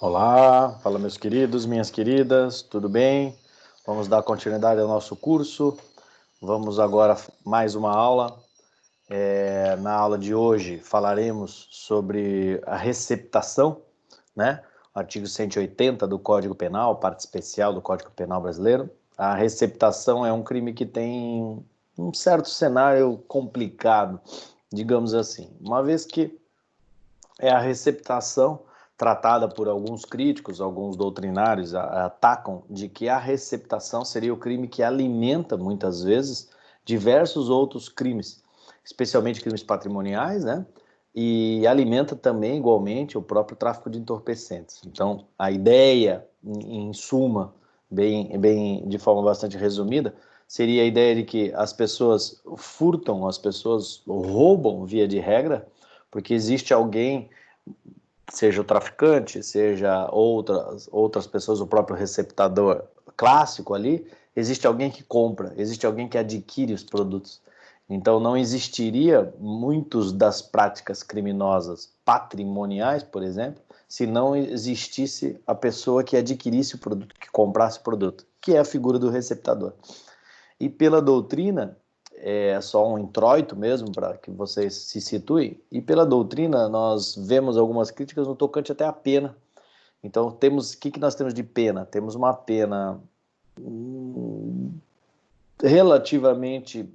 Olá, fala meus queridos, minhas queridas, tudo bem? Vamos dar continuidade ao nosso curso. Vamos agora mais uma aula. Na aula de hoje falaremos sobre a receptação, né? Artigo 180 do Código Penal, parte especial do Código Penal brasileiro. A receptação é um crime que tem um certo cenário complicado, digamos assim. Uma vez que é a receptação tratada por alguns críticos, alguns doutrinários atacam de que a receptação seria o crime que alimenta muitas vezes diversos outros crimes, especialmente crimes patrimoniais, né? E alimenta também igualmente o próprio tráfico de entorpecentes. Então, a ideia, em suma, bem de forma bastante resumida, seria a ideia de que as pessoas furtam, as pessoas roubam via de regra, porque existe alguém, seja o traficante, seja outras pessoas, o próprio receptador clássico ali, existe alguém que compra, existe alguém que adquire os produtos. Então não existiria muitas das práticas criminosas patrimoniais, por exemplo, se não existisse a pessoa que adquirisse o produto, que comprasse o produto, que é a figura do receptador. E pela doutrina, é só um introito mesmo para que vocês se situem, e pela doutrina nós vemos algumas críticas no tocante até à pena. Então temos, o que nós temos de pena? Temos uma pena relativamente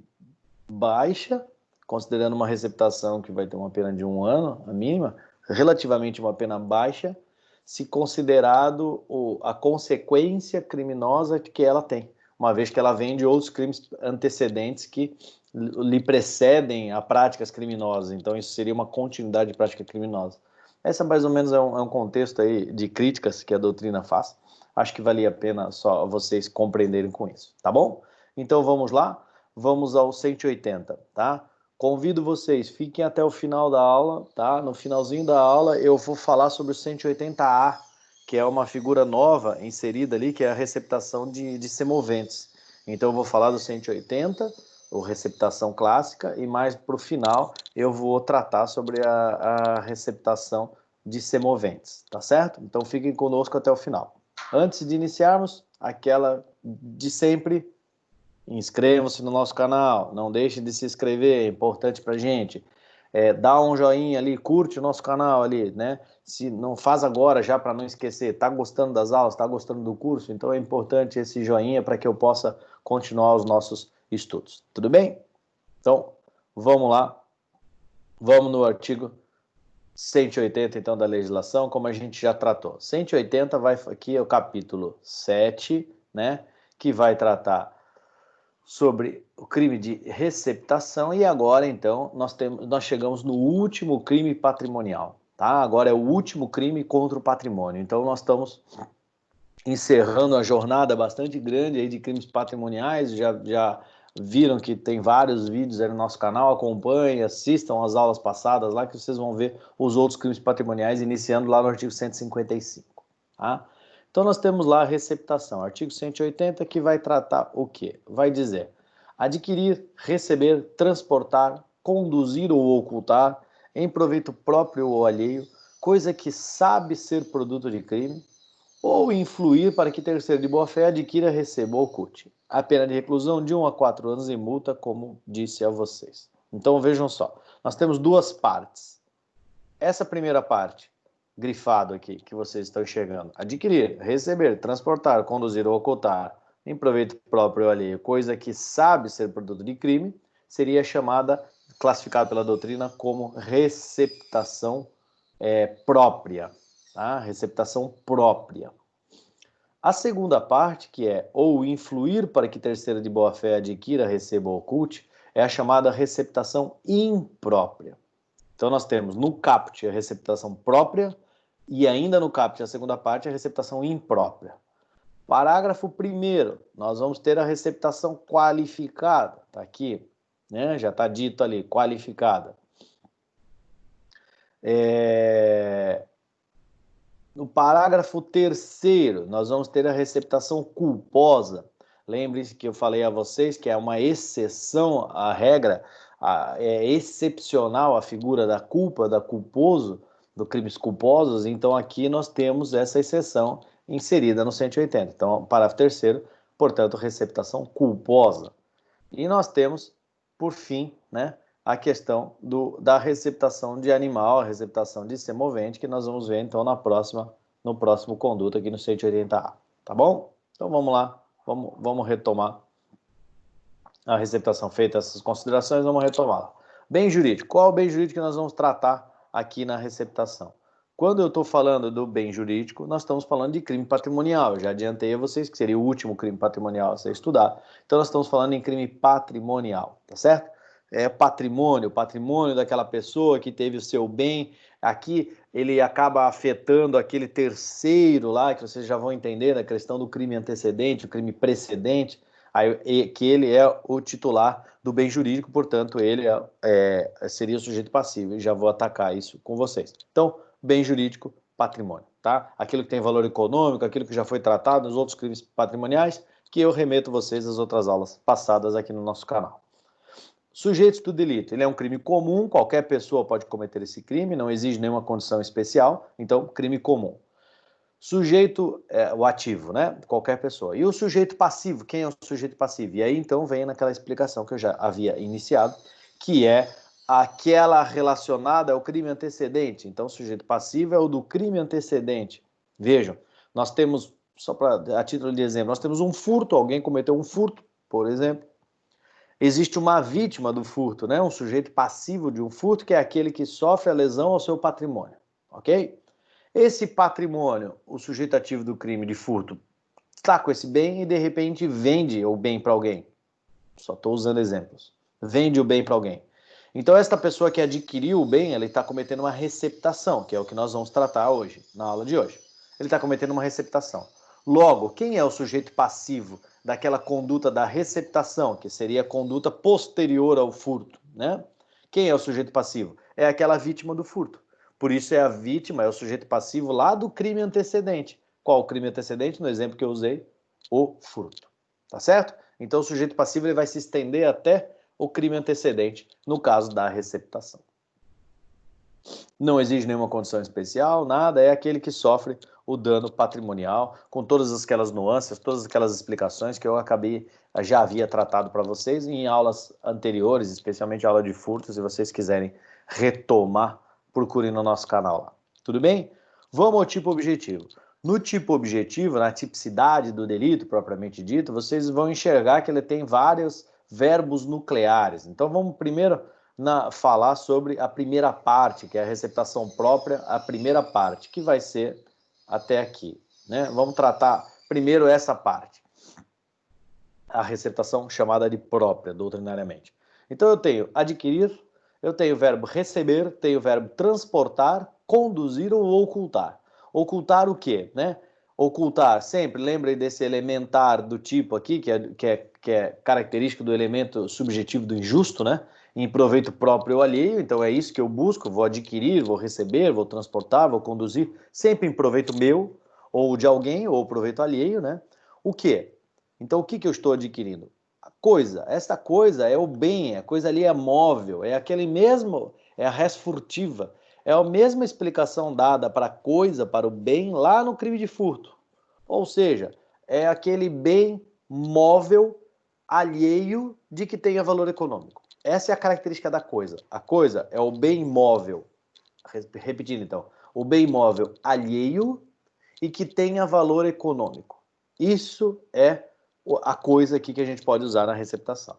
baixa, considerando uma receptação que vai ter uma pena de 1 ano, a mínima, relativamente uma pena baixa, se considerado a consequência criminosa que ela tem, uma vez que ela vem de outros crimes antecedentes que lhe precedem a práticas criminosas. Então isso seria uma continuidade de prática criminosa. Essa mais ou menos é um contexto aí de críticas que a doutrina faz. Acho que valia a pena só vocês compreenderem com isso, tá bom? Então vamos lá, vamos ao 180, tá? Convido vocês, fiquem até o final da aula, tá? No finalzinho da aula eu vou falar sobre o 180A, que é uma figura nova inserida ali, que é a receptação de semoventes. Então eu vou falar do 180, ou receptação clássica, e mais para o final eu vou tratar sobre a receptação de semoventes, tá certo? Então fiquem conosco até o final. Antes de iniciarmos, aquela de sempre, inscrevam-se no nosso canal, não deixe de se inscrever, é importante pra gente. Dá um joinha ali, curte o nosso canal ali, né? Se não faz agora já para não esquecer, tá gostando das aulas, tá gostando do curso, então é importante esse joinha para que eu possa continuar os nossos estudos. Tudo bem? Então, vamos lá. Vamos no artigo 180, então, da legislação, como a gente já tratou. 180 vai aqui é o capítulo 7, né? Que vai tratar sobre o crime de receptação, e agora então nós chegamos no último crime patrimonial, tá? Agora é o último crime contra o patrimônio. Então nós estamos encerrando a jornada bastante grande aí de crimes patrimoniais. Já viram que tem vários vídeos aí no nosso canal, acompanhem, assistam as aulas passadas lá que vocês vão ver os outros crimes patrimoniais, iniciando lá no artigo 155, tá? Então nós temos lá a receptação, artigo 180, que vai tratar o quê? Vai dizer: adquirir, receber, transportar, conduzir ou ocultar, em proveito próprio ou alheio, coisa que sabe ser produto de crime, ou influir para que terceiro de boa-fé adquira, receba ou oculte. A pena de reclusão de 1 a 4 anos e multa, como disse a vocês. Então vejam só, nós temos duas partes. Essa primeira parte, grifado aqui, que vocês estão enxergando: adquirir, receber, transportar, conduzir ou ocultar, em proveito próprio ou alheio, coisa que sabe ser produto de crime, seria chamada, classificada pela doutrina, como receptação própria. Tá? Receptação própria. A segunda parte, que é ou influir para que terceiro de boa-fé adquira, receba ou oculte, é a chamada receptação imprópria. Então nós temos no caput a receptação própria e ainda no caput, a segunda parte, a receptação imprópria. Parágrafo 1º, nós vamos ter a receptação qualificada, tá aqui, né? Já está dito ali, qualificada. No parágrafo 3º, nós vamos ter a receptação culposa. Lembre-se que eu falei a vocês que é uma exceção à regra, é excepcional a figura da culpa, da culposo, do crimes culposos, então aqui nós temos essa exceção inserida no 180. Então, parágrafo 3º, portanto, receptação culposa. E nós temos, por fim, né, a questão da receptação de animal, a receptação de semovente, que nós vamos ver então no próximo conduto aqui no 180A. Tá bom? Então vamos lá, vamos retomar a receptação. Feita essas considerações, vamos retomá-la. Bem jurídico. Qual é o bem jurídico que nós vamos tratar aqui na receptação? Quando eu estou falando do bem jurídico, nós estamos falando de crime patrimonial. Eu já adiantei a vocês que seria o último crime patrimonial a ser estudado. Então nós estamos falando em crime patrimonial, tá certo? É patrimônio daquela pessoa que teve o seu bem. Aqui ele acaba afetando aquele terceiro lá, que vocês já vão entender, a questão do crime antecedente, o crime precedente, que ele é o titular do bem jurídico, portanto, ele seria o sujeito passivo, e já vou atacar isso com vocês. Então, bem jurídico, patrimônio, tá? Aquilo que tem valor econômico, aquilo que já foi tratado nos outros crimes patrimoniais, que eu remeto vocês às outras aulas passadas aqui no nosso canal. Sujeitos do delito, ele é um crime comum, qualquer pessoa pode cometer esse crime, não exige nenhuma condição especial, então, crime comum. Sujeito, o ativo, né? Qualquer pessoa. E o sujeito passivo, quem é o sujeito passivo? E aí, então, vem naquela explicação que eu já havia iniciado, que é aquela relacionada ao crime antecedente. Então, o sujeito passivo é o do crime antecedente. Vejam, nós temos, só a título de exemplo, nós temos um furto, alguém cometeu um furto, por exemplo. Existe uma vítima do furto, né? Um sujeito passivo de um furto, que é aquele que sofre a lesão ao seu patrimônio, ok? Esse patrimônio, o sujeito ativo do crime de furto, está com esse bem e de repente vende o bem para alguém. Só estou usando exemplos. Vende o bem para alguém. Então, esta pessoa que adquiriu o bem, ele está cometendo uma receptação, que é o que nós vamos tratar hoje, na aula de hoje. Ele está cometendo uma receptação. Logo, quem é o sujeito passivo daquela conduta da receptação, que seria a conduta posterior ao furto, né? Quem é o sujeito passivo? É aquela vítima do furto. Por isso é a vítima, é o sujeito passivo lá do crime antecedente. Qual o crime antecedente? No exemplo que eu usei, o furto. Tá certo? Então o sujeito passivo ele vai se estender até o crime antecedente, no caso da receptação. Não exige nenhuma condição especial, nada, é aquele que sofre o dano patrimonial, com todas aquelas nuances, todas aquelas explicações que eu já havia tratado para vocês em aulas anteriores, especialmente a aula de furto, se vocês quiserem retomar, procurem no nosso canal lá. Tudo bem? Vamos ao tipo objetivo. No tipo objetivo, na tipicidade do delito propriamente dito, vocês vão enxergar que ele tem vários verbos nucleares. Então vamos primeiro falar sobre a primeira parte, que é a receptação própria, a primeira parte, que vai ser até aqui, né? Vamos tratar primeiro essa parte, a receptação chamada de própria, doutrinariamente. Então eu tenho adquirir, eu tenho o verbo receber, tenho o verbo transportar, conduzir ou ocultar. Ocultar o quê, né? Ocultar, sempre lembrem desse elementar do tipo aqui, que é característico do elemento subjetivo do injusto, né? Em proveito próprio ou alheio, então é isso que eu busco, vou adquirir, vou receber, vou transportar, vou conduzir, sempre em proveito meu, ou de alguém, ou proveito alheio, né? O quê? Então o que eu estou adquirindo? A coisa, esta coisa é o bem, a coisa ali é móvel, é aquele mesmo, é a res furtiva, é a mesma explicação dada para a coisa, para o bem, lá no crime de furto. Ou seja, é aquele bem móvel, alheio, de que tenha valor econômico. Essa é a característica da coisa. A coisa é o bem móvel, repetindo então, o bem móvel alheio e que tenha valor econômico. Isso é a coisa aqui que a gente pode usar na receptação.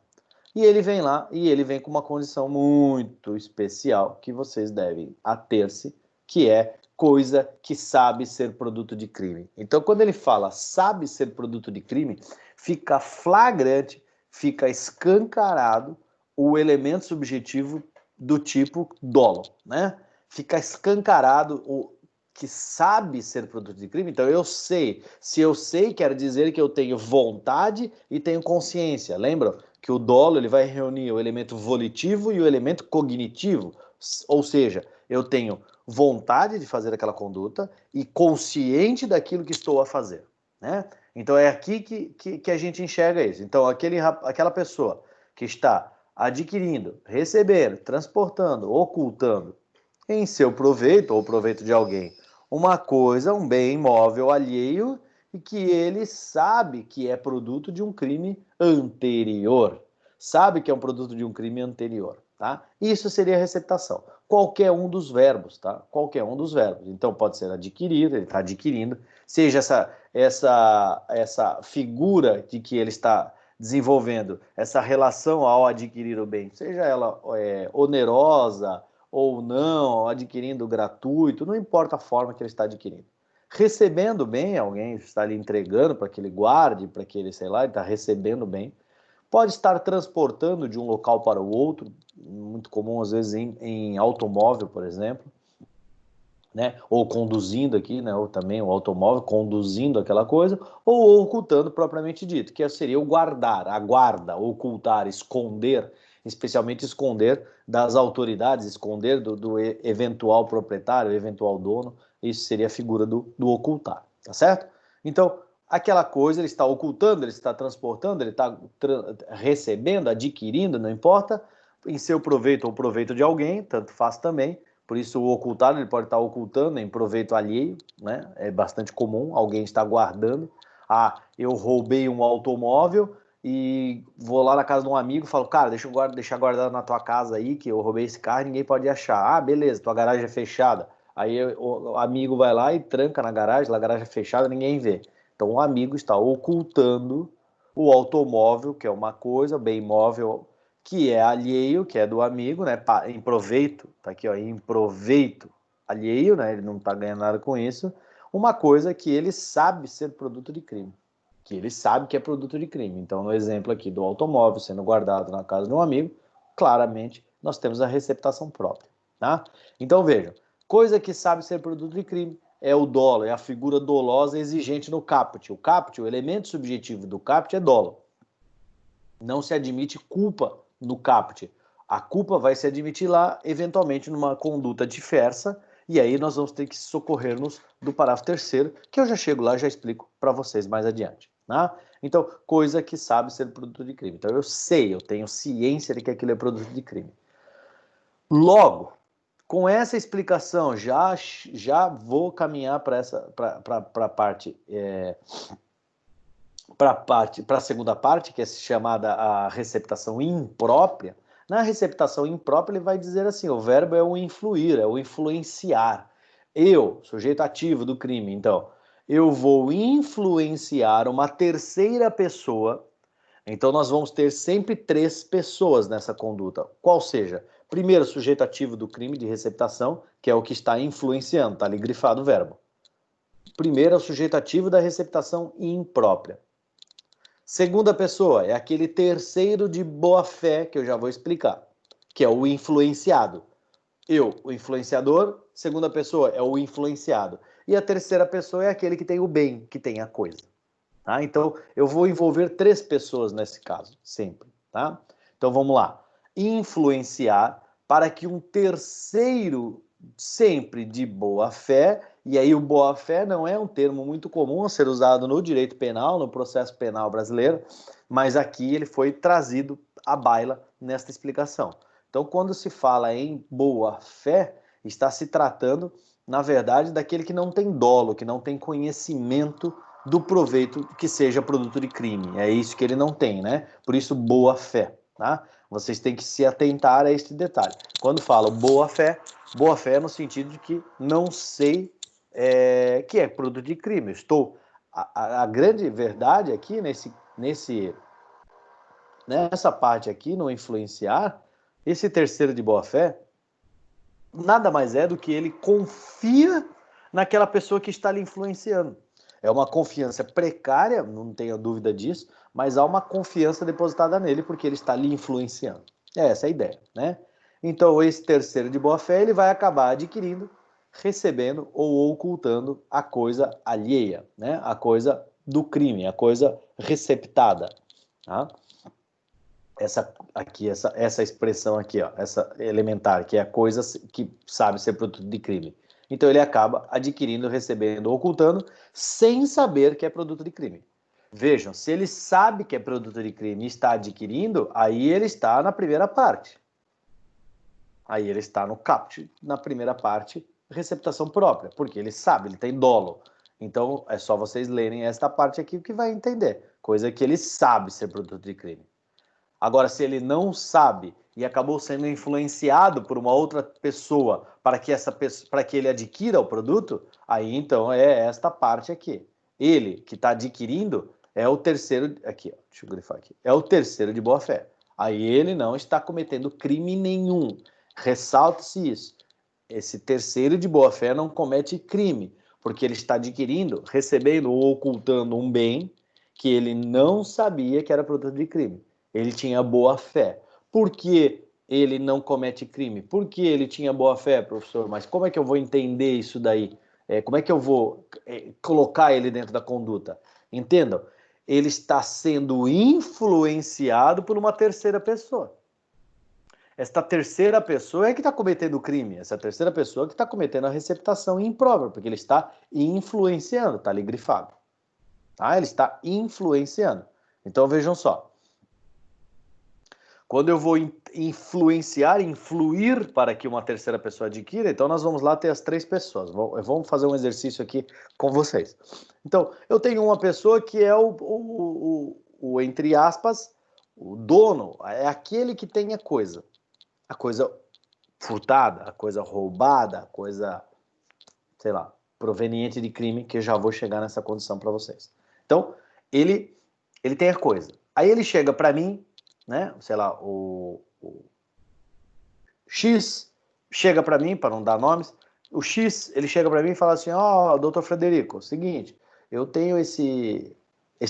E ele vem lá, e ele vem com uma condição muito especial que vocês devem ater-se, que é coisa que sabe ser produto de crime. Então, quando ele fala sabe ser produto de crime, fica flagrante, fica escancarado o elemento subjetivo do tipo dolo, né? Fica escancarado o que sabe ser produto de crime. Então eu sei, se eu sei, quer dizer que eu tenho vontade e tenho consciência. Lembram que o dolo ele vai reunir o elemento volitivo e o elemento cognitivo, ou seja, eu tenho vontade de fazer aquela conduta e consciente daquilo que estou a fazer, né? Então é aqui que a gente enxerga isso. Então aquela pessoa que está adquirindo, recebendo, transportando, ocultando em seu proveito ou proveito de alguém, uma coisa, um bem imóvel alheio e que ele sabe que é produto de um crime anterior. Sabe que é um produto de um crime anterior, tá? Isso seria receptação. Qualquer um dos verbos, tá? Qualquer um dos verbos. Então pode ser adquirir, ele está adquirindo, seja essa figura de que ele está desenvolvendo, essa relação ao adquirir o bem, seja ela onerosa ou não, adquirindo gratuito, não importa a forma que ele está adquirindo. Recebendo bem, alguém está lhe entregando para que ele guarde, para que ele, sei lá, ele está recebendo bem. Pode estar transportando de um local para o outro, muito comum às vezes em automóvel, por exemplo, né? Ou conduzindo aqui, né? Ou também o automóvel conduzindo aquela coisa, ou ocultando propriamente dito, que seria o guardar, a guarda, ocultar, esconder, especialmente esconder das autoridades, esconder do eventual proprietário, eventual dono. Isso seria a figura do ocultar, tá certo? Então, aquela coisa ele está ocultando, ele está transportando, ele está recebendo, adquirindo, não importa, em seu proveito ou proveito de alguém, tanto faz também. Por isso o ocultar, ele pode estar ocultando em proveito alheio, né? É bastante comum, alguém está guardando. Ah, eu roubei um automóvel e vou lá na casa de um amigo e falo, cara, deixa guardado na tua casa aí, que eu roubei esse carro e ninguém pode achar. Ah, beleza, tua garagem é fechada. Aí o amigo vai lá e tranca na garagem, a garagem é fechada, ninguém vê. Então o amigo está ocultando o automóvel, que é uma coisa, bem imóvel, que é alheio, que é do amigo, né? Em proveito, tá aqui, ó, em proveito alheio, né? Ele não tá ganhando nada com isso. Uma coisa que ele sabe ser produto de crime, que ele sabe que é produto de crime. Então, no exemplo aqui do automóvel sendo guardado na casa de um amigo, claramente nós temos a receptação própria, tá? Então, vejam, coisa que sabe ser produto de crime é o dolo, é a figura dolosa exigente no caput. O caput, o elemento subjetivo do caput é dolo. Não se admite culpa no caput. A culpa vai se admitir lá, eventualmente, numa conduta diversa, e aí nós vamos ter que socorrer-nos do parágrafo 3º, que eu já chego lá e já explico para vocês mais adiante. Né? Então, coisa que sabe ser produto de crime. Então, eu sei, eu tenho ciência de que aquilo é produto de crime. Logo, com essa explicação, já vou caminhar para a parte... para a segunda parte, que é chamada a receptação imprópria. Na receptação imprópria, ele vai dizer assim: o verbo é o influir, é o influenciar. Eu, sujeito ativo do crime, então, eu vou influenciar uma terceira pessoa. Então, nós vamos ter sempre 3 pessoas nessa conduta. Qual seja? Primeiro, sujeito ativo do crime de receptação, que é o que está influenciando, está ali grifado o verbo. Primeiro é o sujeito ativo da receptação imprópria. Segunda pessoa é aquele terceiro de boa-fé, que eu já vou explicar, que é o influenciado. Eu, o influenciador, segunda pessoa é o influenciado. E a terceira pessoa é aquele que tem o bem, que tem a coisa. Tá? Então, eu vou envolver 3 pessoas nesse caso, sempre. Tá? Então, vamos lá. Influenciar para que um terceiro, sempre de boa-fé, e aí o boa-fé não é um termo muito comum a ser usado no direito penal, no processo penal brasileiro, mas aqui ele foi trazido à baila nesta explicação. Então, quando se fala em boa-fé, está se tratando, na verdade, daquele que não tem dolo, que não tem conhecimento do proveito que seja produto de crime. É isso que ele não tem, né? Por isso, boa-fé, tá? Vocês têm que se atentar a este detalhe. Quando falo boa-fé é no sentido de que não sei que é produto de crime. Estou... A grande verdade aqui, nessa parte aqui, no influenciar, esse terceiro de boa-fé nada mais é do que ele confia naquela pessoa que está lhe influenciando. É uma confiança precária, não tenho dúvida disso, mas há uma confiança depositada nele porque ele está lhe influenciando. É essa a ideia, né? Então, esse terceiro de boa-fé, ele vai acabar adquirindo, recebendo ou ocultando a coisa alheia, né? A coisa do crime, a coisa receptada, tá? Essa expressão aqui, ó, essa elementar, que é a coisa que sabe ser produto de crime. Então ele acaba adquirindo, recebendo, ocultando, sem saber que é produto de crime. Vejam, se ele sabe que é produto de crime e está adquirindo, aí ele está na primeira parte. Aí ele está no caput, na primeira parte, receptação própria, porque ele sabe, ele tem dolo. Então, é só vocês lerem esta parte aqui que vai entender. Coisa que ele sabe ser produto de crime. Agora, se ele não sabe e acabou sendo influenciado por uma outra pessoa para que ele adquira o produto, aí então é esta parte aqui. Ele que está adquirindo é o terceiro, aqui, ó, deixa eu grifar aqui, é o terceiro de boa fé. Aí ele não está cometendo crime nenhum. Ressalte-se isso. Esse terceiro de boa fé não comete crime, porque ele está adquirindo, recebendo ou ocultando um bem que ele não sabia que era produto de crime. Ele tinha boa fé. Por que ele não comete crime? Porque ele tinha boa fé, professor? Mas como é que eu vou entender isso daí? Como é que eu vou colocar ele dentro da conduta? Entendam, ele está sendo influenciado por uma terceira pessoa. Esta terceira pessoa é que está cometendo o crime. Essa terceira pessoa que está cometendo a receptação imprópria, porque ele está influenciando, está ali grifado. Tá? Ele está influenciando. Então vejam só. Quando eu vou influenciar, influir para que uma terceira pessoa adquira, então nós vamos lá ter as três pessoas. Vamos fazer um exercício aqui com vocês. Então, eu tenho uma pessoa que é entre aspas, o dono, é aquele que tem a coisa furtada, a coisa roubada, a coisa, sei lá, proveniente de crime, que eu já vou chegar nessa condição para vocês. Então, ele tem a coisa. Aí ele chega para mim, né, sei lá, o X chega para mim, para não dar nomes, o X, ele chega para mim e fala assim, ó, doutor Frederico, seguinte, eu tenho esse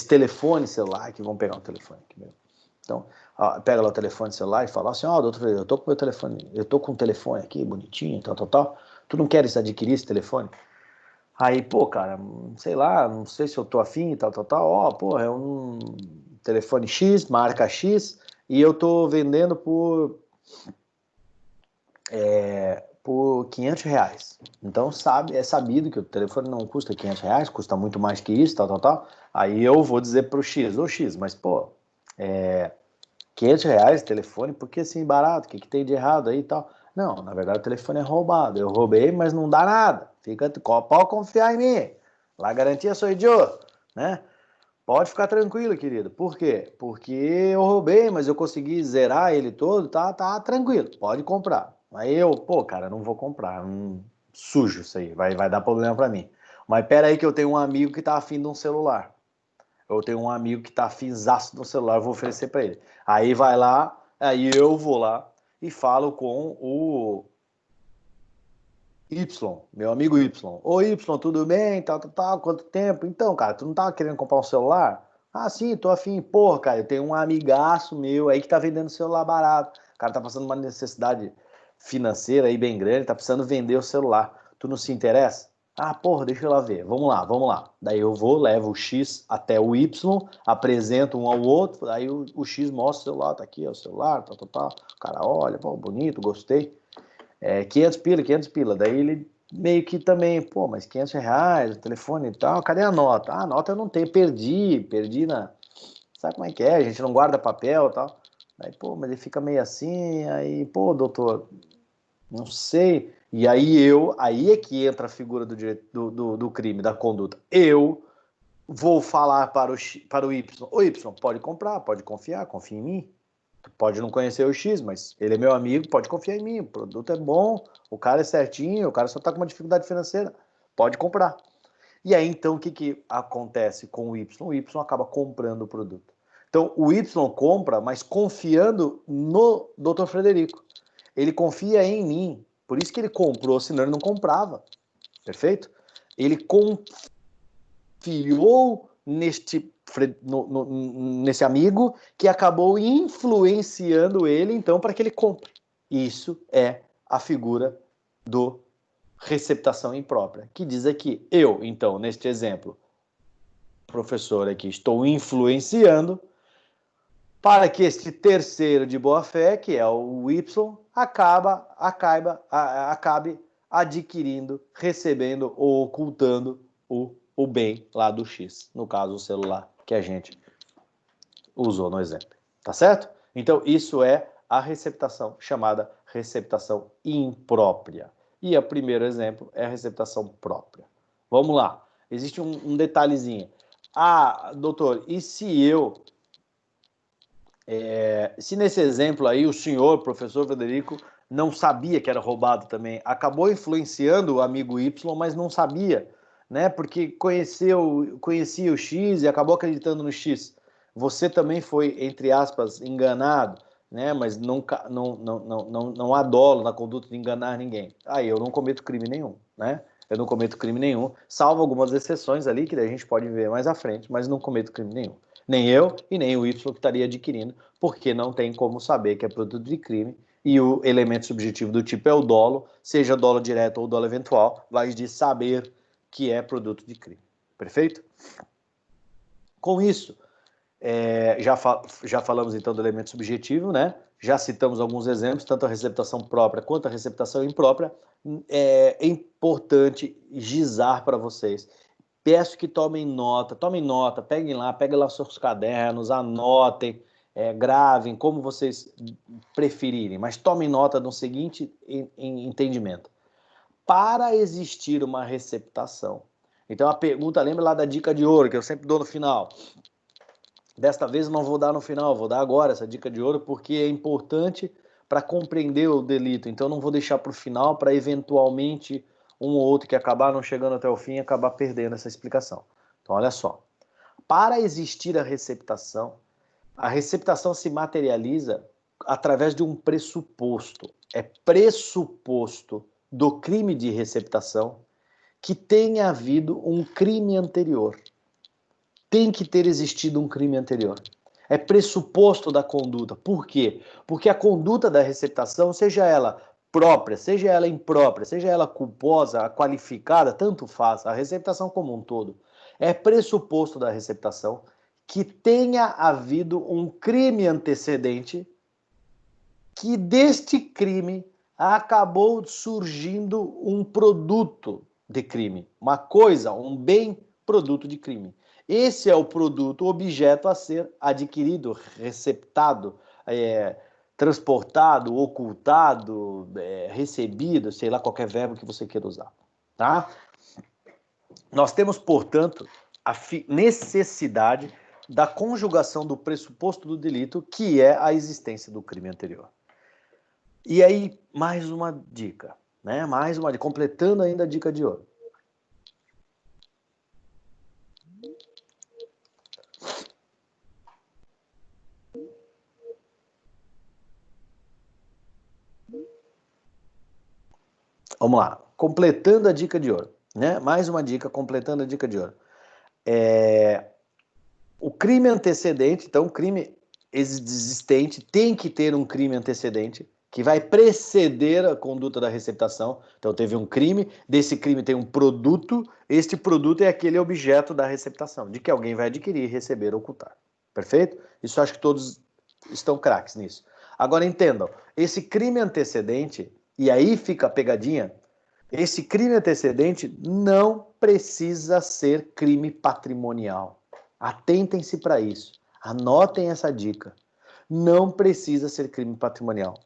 telefone celular, que vamos pegar um telefone aqui mesmo. Então, ó, pega lá o telefone celular e fala assim, ó, doutor Frederico, eu tô com meu telefone, eu tô com um telefone aqui, bonitinho, tal, tu não queres adquirir esse telefone? Aí, pô, cara, sei lá, não sei se eu tô afim, tal, ó, pô, é um telefone X, marca X, e eu tô vendendo por R$ 500. Então, é sabido que o telefone não custa R$ 500, custa muito mais que isso, tal. Aí eu vou dizer pro X, ô X, mas, pô, R$ 500 telefone, por que assim barato? O que tem de errado aí e tal? Não, na verdade o telefone é roubado. Eu roubei, mas não dá nada. Pode confiar em mim. La garantia sou eu, né? Pode ficar tranquilo, querido. Por quê? Porque eu roubei, mas eu consegui zerar ele todo, tá tranquilo. Pode comprar. Aí eu, pô, cara, não vou comprar. Sujo isso aí, vai dar problema pra mim. Mas pera aí que eu tenho um amigo que tá afim de um celular. Eu tenho um amigo que tá afinzaço no celular, eu vou oferecer para ele. Aí vai lá, aí eu vou lá e falo com o Y, meu amigo Y. Ô Y, tudo bem? Tal, quanto tempo? Então, cara, tu não tava querendo comprar um celular? Ah, sim, tô afim. Porra, cara, eu tenho um amigaço meu aí que tá vendendo celular barato. O cara tá passando uma necessidade financeira aí bem grande, tá precisando vender o celular. Tu não se interessa? Ah, porra, deixa eu lá ver. Vamos lá. Daí eu vou, levo o X até o Y, apresento um ao outro, aí o X mostra o celular, tá aqui, ó, o celular, tal. O cara olha, pô, bonito, gostei. 500 pila. Daí ele meio que também, pô, mas R$ 500, o telefone e tal, cadê a nota? Ah, a nota eu não tenho, perdi na... Sabe como é que é? A gente não guarda papel e tal. Aí, pô, mas ele fica meio assim, aí, pô, doutor, não sei. E aí é que entra a figura do, direito, do crime, da conduta. Eu vou falar para o Y. O Y, pode comprar, pode confiar, confia em mim. Tu pode não conhecer o X, mas ele é meu amigo, pode confiar em mim. O produto é bom, o cara é certinho, o cara só está com uma dificuldade financeira. Pode comprar. E aí, então, o que acontece com o Y? O Y acaba comprando o produto. Então, o Y compra, mas confiando no Dr. Frederico. Ele confia em mim. Por isso que ele comprou, senão ele não comprava. Perfeito? Ele confiou nesse amigo que acabou influenciando ele, então, para que ele compre. Isso é a figura do receptação imprópria, que diz aqui, eu, então, neste exemplo, professor aqui, estou influenciando para que este terceiro de boa-fé, que é o Y, acabe adquirindo, recebendo ou ocultando o bem lá do X, no caso o celular que a gente usou no exemplo. Tá certo? Então, isso é a receptação chamada receptação imprópria. E o primeiro exemplo é a receptação própria. Vamos lá. Existe um detalhezinho. Ah, doutor, e se eu... se nesse exemplo aí o senhor, professor Frederico, não sabia que era roubado também, acabou influenciando o amigo Y, mas não sabia, né? Porque conhecia o X e acabou acreditando no X. Você também foi, entre aspas, enganado, né? Mas não há dolo na conduta de enganar ninguém. Aí eu não cometo crime nenhum, né? Eu não cometo crime nenhum, salvo algumas exceções ali que a gente pode ver mais à frente, mas não cometo crime nenhum. Nem eu e nem o Y que estaria adquirindo, porque não tem como saber que é produto de crime e o elemento subjetivo do tipo é o dolo, seja dolo direto ou dolo eventual, vai de saber que é produto de crime. Perfeito? Com isso, já falamos então do elemento subjetivo, né? Já citamos alguns exemplos, tanto a receptação própria quanto a receptação imprópria. É importante gizar para vocês. Peço que tomem nota, peguem lá seus cadernos, anotem, gravem, como vocês preferirem, mas tomem nota do seguinte entendimento. Para existir uma receptação, então a pergunta, lembra lá da dica de ouro, que eu sempre dou no final. Desta vez eu não vou dar no final, vou dar agora essa dica de ouro, porque é importante para compreender o delito. Então não vou deixar para o final, para eventualmente um ou outro que acabar não chegando até o fim e acabar perdendo essa explicação. Então olha só, para existir a receptação se materializa através de um pressuposto. É pressuposto do crime de receptação que tenha havido um crime anterior. Tem que ter existido um crime anterior. É pressuposto da conduta. Por quê? Porque a conduta da receptação, seja ela própria, seja ela imprópria, seja ela culposa, qualificada, tanto faz, a receptação como um todo, é pressuposto da receptação que tenha havido um crime antecedente, que deste crime acabou surgindo um produto de crime, uma coisa, um bem produto de crime. Esse é o produto, o objeto a ser adquirido, receptado, transportado, ocultado, recebido, sei lá, qualquer verbo que você queira usar. Tá? Nós temos, portanto, a necessidade da conjugação do pressuposto do delito, que é a existência do crime anterior. E aí, mais uma dica, né? Mais uma dica, completando ainda a dica de ouro. Vamos lá, completando a dica de ouro, né? Mais uma dica, completando a dica de ouro. O crime antecedente, então, o crime existente tem que ter um crime antecedente que vai preceder a conduta da receptação. Então, teve um crime, desse crime tem um produto, este produto é aquele objeto da receptação, de que alguém vai adquirir, receber, ocultar. Perfeito? Isso acho que todos estão craques nisso. Agora entendam, esse crime antecedente, e aí fica a pegadinha, esse crime antecedente não precisa ser crime patrimonial. Atentem-se para isso. Anotem essa dica. Não precisa ser crime patrimonial.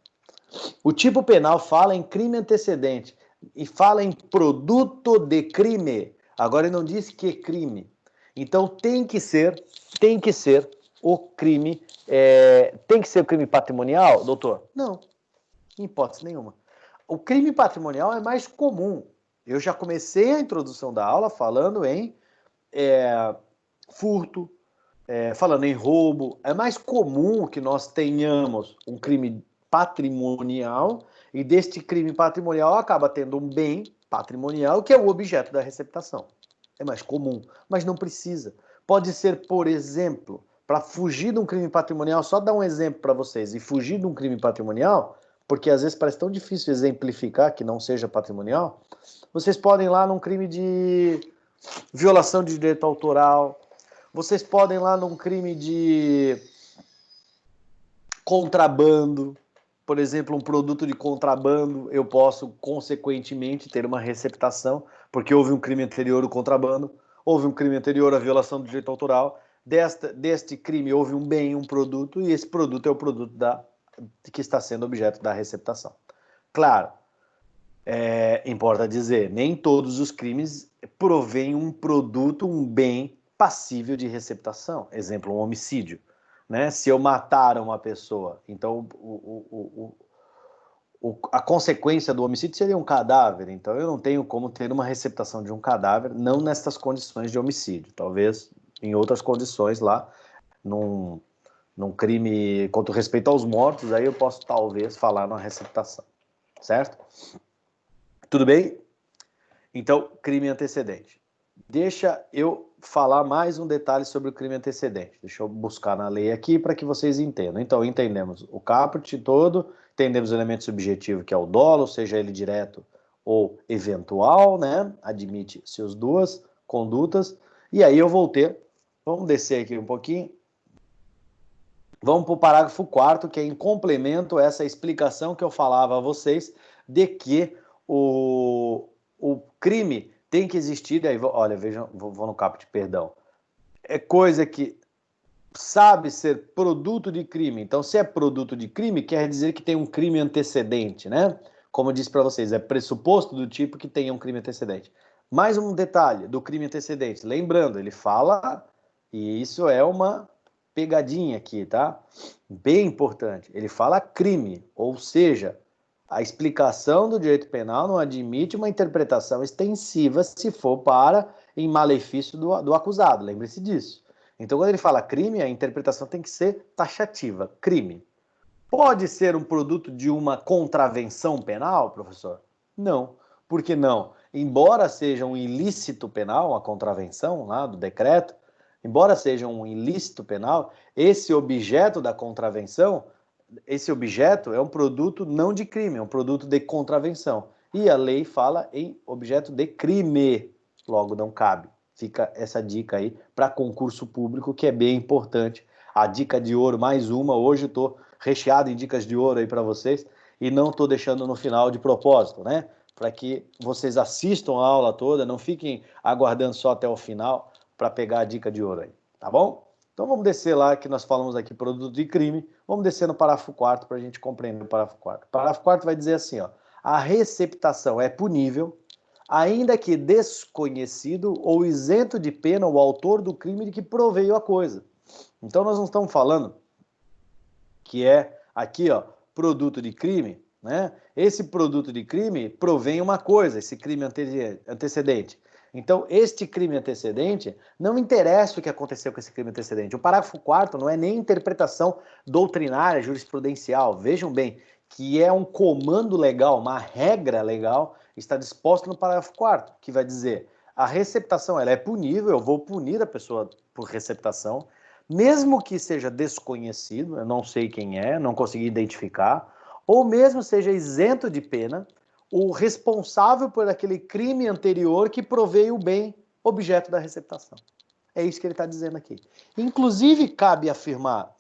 O tipo penal fala em crime antecedente e fala em produto de crime. Agora ele não diz que crime. Então tem que ser o crime. Tem que ser o crime patrimonial, doutor? Não, em hipótese nenhuma. O crime patrimonial é mais comum. Eu já comecei a introdução da aula falando em furto, falando em roubo. É mais comum que nós tenhamos um crime patrimonial e deste crime patrimonial acaba tendo um bem patrimonial que é o objeto da receptação. É mais comum, mas não precisa. Pode ser, por exemplo, para fugir de um crime patrimonial, só dar um exemplo para vocês, e fugir de um crime patrimonial, porque às vezes parece tão difícil exemplificar que não seja patrimonial, vocês podem ir lá num crime de violação de direito autoral, vocês podem ir lá num crime de contrabando, por exemplo, um produto de contrabando, eu posso, consequentemente, ter uma receptação, porque houve um crime anterior ao contrabando, houve um crime anterior à violação do direito autoral, deste crime houve um bem, um produto, e esse produto é o produto que está sendo objeto da receptação. Claro, importa dizer, nem todos os crimes provêm um produto, um bem passível de receptação. Exemplo, um homicídio. Né? Se eu matar uma pessoa, então a consequência do homicídio seria um cadáver. Então eu não tenho como ter uma receptação de um cadáver, não nessas condições de homicídio. Talvez em outras condições lá, num crime contra o respeito aos mortos, aí eu posso talvez falar numa receptação. Certo? Tudo bem? Então, crime antecedente. Deixa eu falar mais um detalhe sobre o crime antecedente. Deixa eu buscar na lei aqui para que vocês entendam. Então, entendemos o caput todo, entendemos o elemento subjetivo, que é o dolo, seja ele direto ou eventual, né? Admite seus duas condutas. E aí eu vou ter, vamos descer aqui um pouquinho, vamos para o parágrafo 4º, que é em complemento a essa explicação que eu falava a vocês de que o crime tem que existir. Daí, olha, vejam, vou no caput, perdão. É coisa que sabe ser produto de crime. Então, se é produto de crime, quer dizer que tem um crime antecedente, né? Como eu disse para vocês, é pressuposto do tipo que tenha um crime antecedente. Mais um detalhe do crime antecedente. Lembrando, ele fala, e isso é uma pegadinha aqui, tá? Bem importante. Ele fala crime, ou seja, a explicação do direito penal não admite uma interpretação extensiva se for para em malefício do acusado. Lembre-se disso. Então, quando ele fala crime, a interpretação tem que ser taxativa. Crime. Pode ser um produto de uma contravenção penal, professor? Não. Por que não? Embora seja um ilícito penal, a contravenção lá do decreto, embora seja um ilícito penal, esse objeto da contravenção, esse objeto é um produto não de crime, é um produto de contravenção. E a lei fala em objeto de crime, logo não cabe. Fica essa dica aí para concurso público, que é bem importante. A dica de ouro, mais uma, hoje eu estou recheado em dicas de ouro aí para vocês, e não estou deixando no final de propósito, né? Para que vocês assistam a aula toda, não fiquem aguardando só até o final para pegar a dica de ouro aí, tá bom? Então vamos descer lá, que nós falamos aqui produto de crime, vamos descer no parágrafo 4º para a gente compreender o parágrafo 4º. O parágrafo 4º vai dizer assim, ó, a receptação é punível, ainda que desconhecido ou isento de pena o autor do crime de que proveio a coisa. Então nós não estamos falando que é aqui, ó, produto de crime, né? Esse produto de crime provém uma coisa, esse crime antecedente. Então, este crime antecedente, não interessa o que aconteceu com esse crime antecedente. O parágrafo 4º não é nem interpretação doutrinária, jurisprudencial. Vejam bem, que é um comando legal, uma regra legal, está disposta no parágrafo 4º, que vai dizer, a receptação ela é punível, eu vou punir a pessoa por receptação, mesmo que seja desconhecido, eu não sei quem é, não consegui identificar, ou mesmo seja isento de pena, o responsável por aquele crime anterior que proveio o bem objeto da receptação. É isso que ele está dizendo aqui. Inclusive cabe afirmar,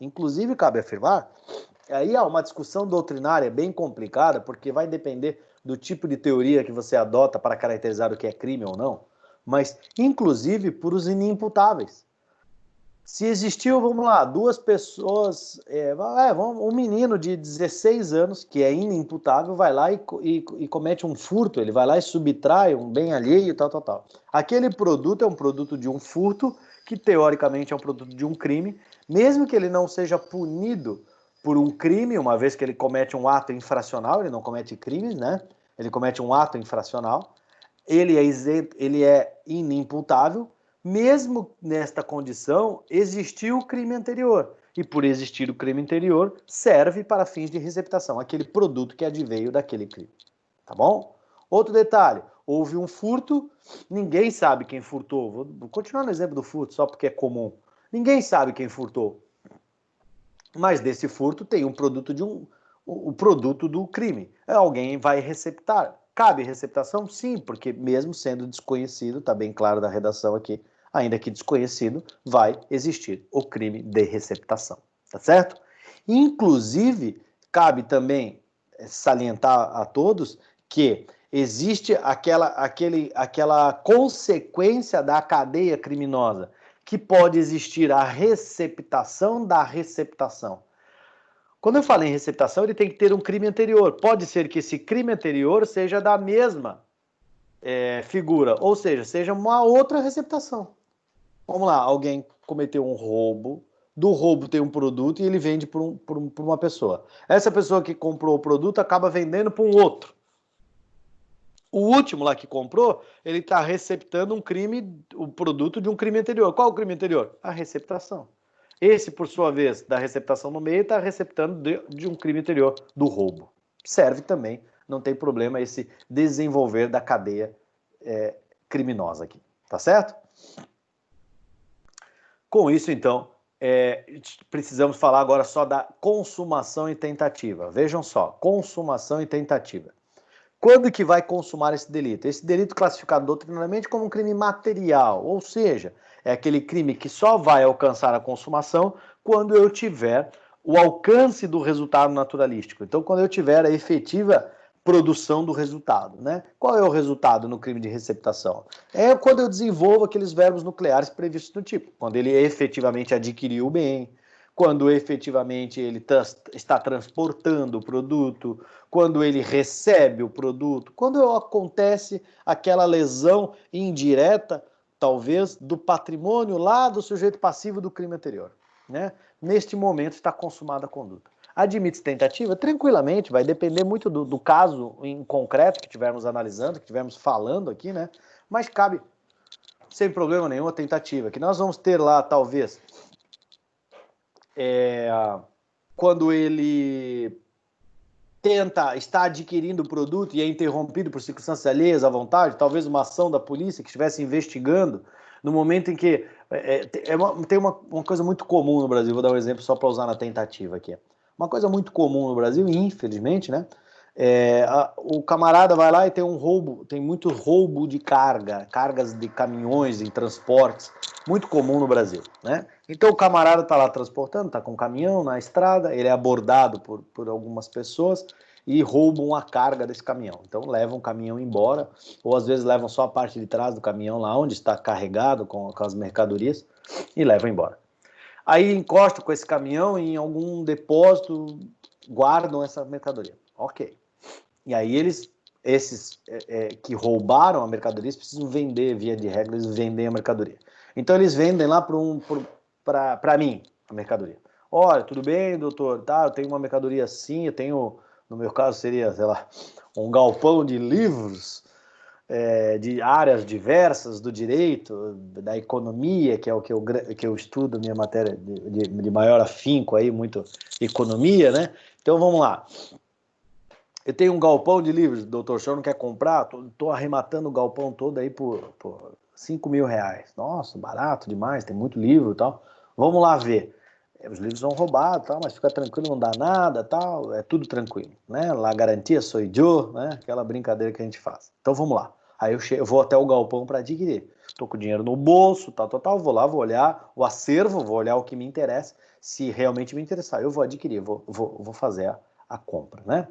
aí há uma discussão doutrinária bem complicada, porque vai depender do tipo de teoria que você adota para caracterizar o que é crime ou não, mas inclusive por os inimputáveis. Se existiu, vamos lá, duas pessoas, um menino de 16 anos, que é inimputável, vai lá e comete um furto, ele vai lá e subtrai um bem alheio, tal. Aquele produto é um produto de um furto, que teoricamente é um produto de um crime, mesmo que ele não seja punido por um crime, uma vez que ele comete um ato infracional, ele não comete crimes, né? Ele comete um ato infracional, ele é inimputável, mesmo nesta condição, existiu o crime anterior. E por existir o crime anterior, serve para fins de receptação, aquele produto que adveio daquele crime. Tá bom? Outro detalhe, houve um furto, ninguém sabe quem furtou. Vou continuar no exemplo do furto, só porque é comum. Ninguém sabe quem furtou. Mas desse furto tem um produto o produto do crime. Alguém vai receptar. Cabe receptação? Sim, porque mesmo sendo desconhecido, está bem claro da redação aqui, ainda que desconhecido, vai existir o crime de receptação. Tá certo? Inclusive, cabe também salientar a todos que existe aquela consequência da cadeia criminosa, que pode existir a receptação da receptação. Quando eu falo em receptação, ele tem que ter um crime anterior. Pode ser que esse crime anterior seja da mesma figura, ou seja uma outra receptação. Vamos lá, alguém cometeu um roubo, do roubo tem um produto e ele vende para uma pessoa. Essa pessoa que comprou o produto acaba vendendo para um outro. O último lá que comprou, ele está receptando um crime, o produto de um crime anterior. Qual o crime anterior? A receptação. Esse, por sua vez, da receptação no meio, está receptando de um crime anterior, do roubo. Serve também, não tem problema esse desenvolver da cadeia criminosa aqui, tá certo? Com isso, então, precisamos falar agora só da consumação e tentativa. Vejam só, consumação e tentativa. Quando que vai consumar esse delito? Esse delito classificado doutrinariamente como um crime material, ou seja, é aquele crime que só vai alcançar a consumação quando eu tiver o alcance do resultado naturalístico. Então, quando eu tiver a efetiva produção do resultado, né? Qual é o resultado no crime de receptação? É quando eu desenvolvo aqueles verbos nucleares previstos no tipo, quando ele efetivamente adquiriu o bem, quando efetivamente ele está transportando o produto, quando ele recebe o produto, quando acontece aquela lesão indireta, talvez, do patrimônio lá do sujeito passivo do crime anterior, né? Neste momento está consumada a conduta. Admite-se tentativa? Tranquilamente, vai depender muito do caso em concreto que estivermos analisando, que estivermos falando aqui, né? Mas cabe, sem problema nenhum, a tentativa, que nós vamos ter lá, talvez, quando ele está adquirindo o produto e é interrompido por circunstâncias alheias à vontade, talvez uma ação da polícia que estivesse investigando, no momento em que... tem uma coisa muito comum no Brasil, vou dar um exemplo só para usar na tentativa aqui. Uma coisa muito comum no Brasil, infelizmente, né? O camarada vai lá e tem um roubo, tem muito roubo de cargas de caminhões em transportes, muito comum no Brasil, né? Então o camarada está lá transportando, está com um caminhão na estrada, ele é abordado por algumas pessoas e roubam a carga desse caminhão. Então levam o caminhão embora, ou às vezes levam só a parte de trás do caminhão lá onde está carregado com as mercadorias e levam embora. Aí encostam com esse caminhão em algum depósito, guardam essa mercadoria. Ok. E aí esses que roubaram a mercadoria, precisam vender, via de regra, eles vendem a mercadoria. Então eles vendem lá para mim a mercadoria. Olha, tudo bem, doutor? Tá, eu tenho uma mercadoria assim, eu tenho, no meu caso seria, sei lá, um galpão de livros de áreas diversas do direito, da economia, que é o que eu estudo, minha matéria de maior afinco aí, muito economia, né? Então vamos lá. Eu tenho um galpão de livros, doutor, o senhor não quer comprar? Estou arrematando o galpão todo aí por 5 mil reais. Nossa, barato demais, tem muito livro e tal. Vamos lá ver. Os livros são roubados, tal, mas fica tranquilo, não dá nada, tal, é tudo tranquilo, né? La garantia sou eu, né? Aquela brincadeira que a gente faz. Então vamos lá. Aí eu vou até o galpão para adquirir. Estou com o dinheiro no bolso, tal, vou lá, vou olhar o acervo, vou olhar o que me interessa. Se realmente me interessar, eu vou adquirir, vou fazer a compra, né?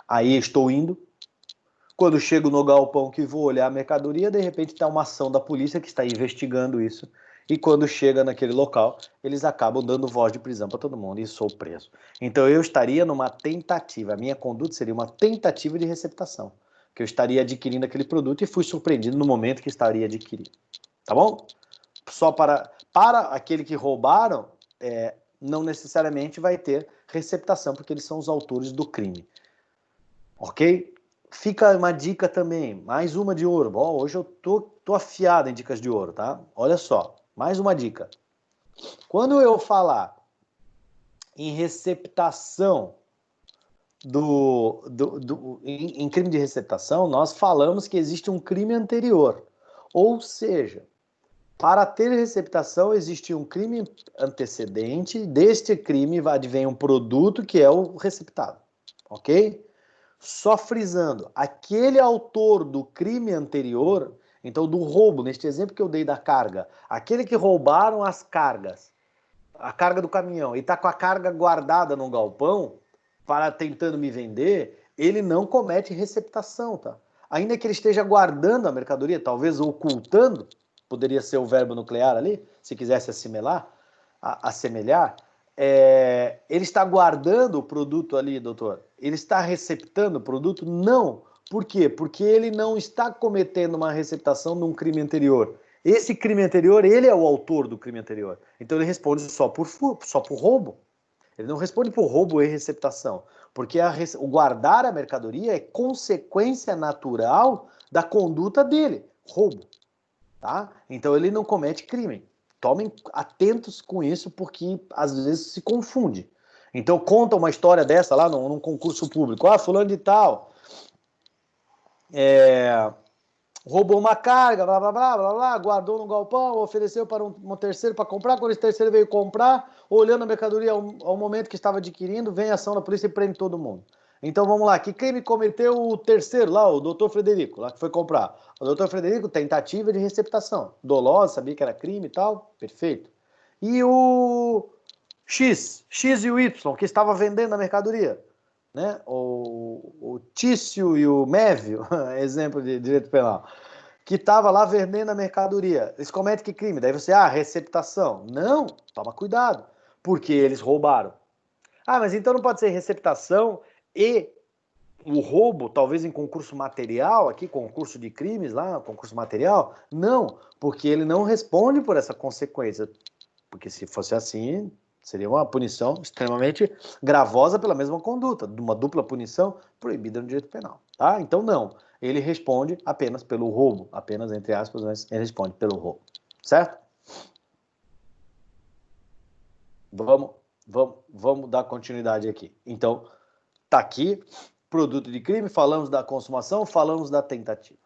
Aí estou indo. Quando chego no galpão que vou olhar a mercadoria, de repente está uma ação da polícia que está investigando isso. E quando chega naquele local, eles acabam dando voz de prisão para todo mundo e sou preso. Então eu estaria numa tentativa, a minha conduta seria uma tentativa de receptação, que eu estaria adquirindo aquele produto e fui surpreendido no momento que estaria adquirindo. Tá bom? Só para aquele que roubaram, não necessariamente vai ter receptação, porque eles são os autores do crime. Ok? Fica uma dica também, mais uma de ouro. Bom, hoje eu tô afiado em dicas de ouro, tá? Olha só, mais uma dica. Quando eu falar em receptação em crime de receptação, nós falamos que existe um crime anterior. Ou seja, para ter receptação existe um crime antecedente, deste crime advém um produto que é o receptado. Ok? Só frisando, aquele autor do crime anterior, então do roubo, neste exemplo que eu dei da carga, aquele que roubaram as cargas, a carga do caminhão, e está com a carga guardada no galpão, para tentando me vender, ele não comete receptação, tá? Ainda que ele esteja guardando a mercadoria, talvez ocultando, poderia ser o verbo nuclear ali, se quisesse assemelhar, ele está guardando o produto ali, doutor? Ele está receptando o produto? Não. Por quê? Porque ele não está cometendo uma receptação num crime anterior. Esse crime anterior, ele é o autor do crime anterior. Então ele responde só por roubo. Ele não responde por roubo e receptação. Porque o guardar a mercadoria é consequência natural da conduta dele. Roubo. Tá? Então ele não comete crime. Tomem atentos com isso, porque às vezes se confunde. Então conta uma história dessa lá num concurso público. Ah, fulano de tal roubou uma carga, blá, blá, blá, blá, blá, guardou no galpão, ofereceu para um terceiro para comprar. Quando esse terceiro veio comprar, olhando a mercadoria ao momento que estava adquirindo, vem a ação da polícia e prende todo mundo. Então vamos lá, que crime cometeu o terceiro lá, o doutor Frederico, lá que foi comprar? O doutor Frederico, tentativa de receptação. Dolosa, sabia que era crime e tal, perfeito. E o X e o Y, que estava vendendo a mercadoria, né? O Tício e o Mévio, exemplo de direito penal, que estava lá vendendo a mercadoria. Eles cometem que crime? Daí você, receptação. Não, toma cuidado, porque eles roubaram. Ah, mas então não pode ser receptação e o roubo, talvez em concurso material, aqui, concurso de crimes lá, concurso material? Não, porque ele não responde por essa consequência. Porque se fosse assim, seria uma punição extremamente gravosa pela mesma conduta, uma dupla punição proibida no direito penal. Tá? Então, não. Ele responde apenas pelo roubo, apenas entre aspas, mas ele responde pelo roubo. Certo? Vamos dar continuidade aqui. Então, tá aqui, produto de crime, falamos da consumação, falamos da tentativa.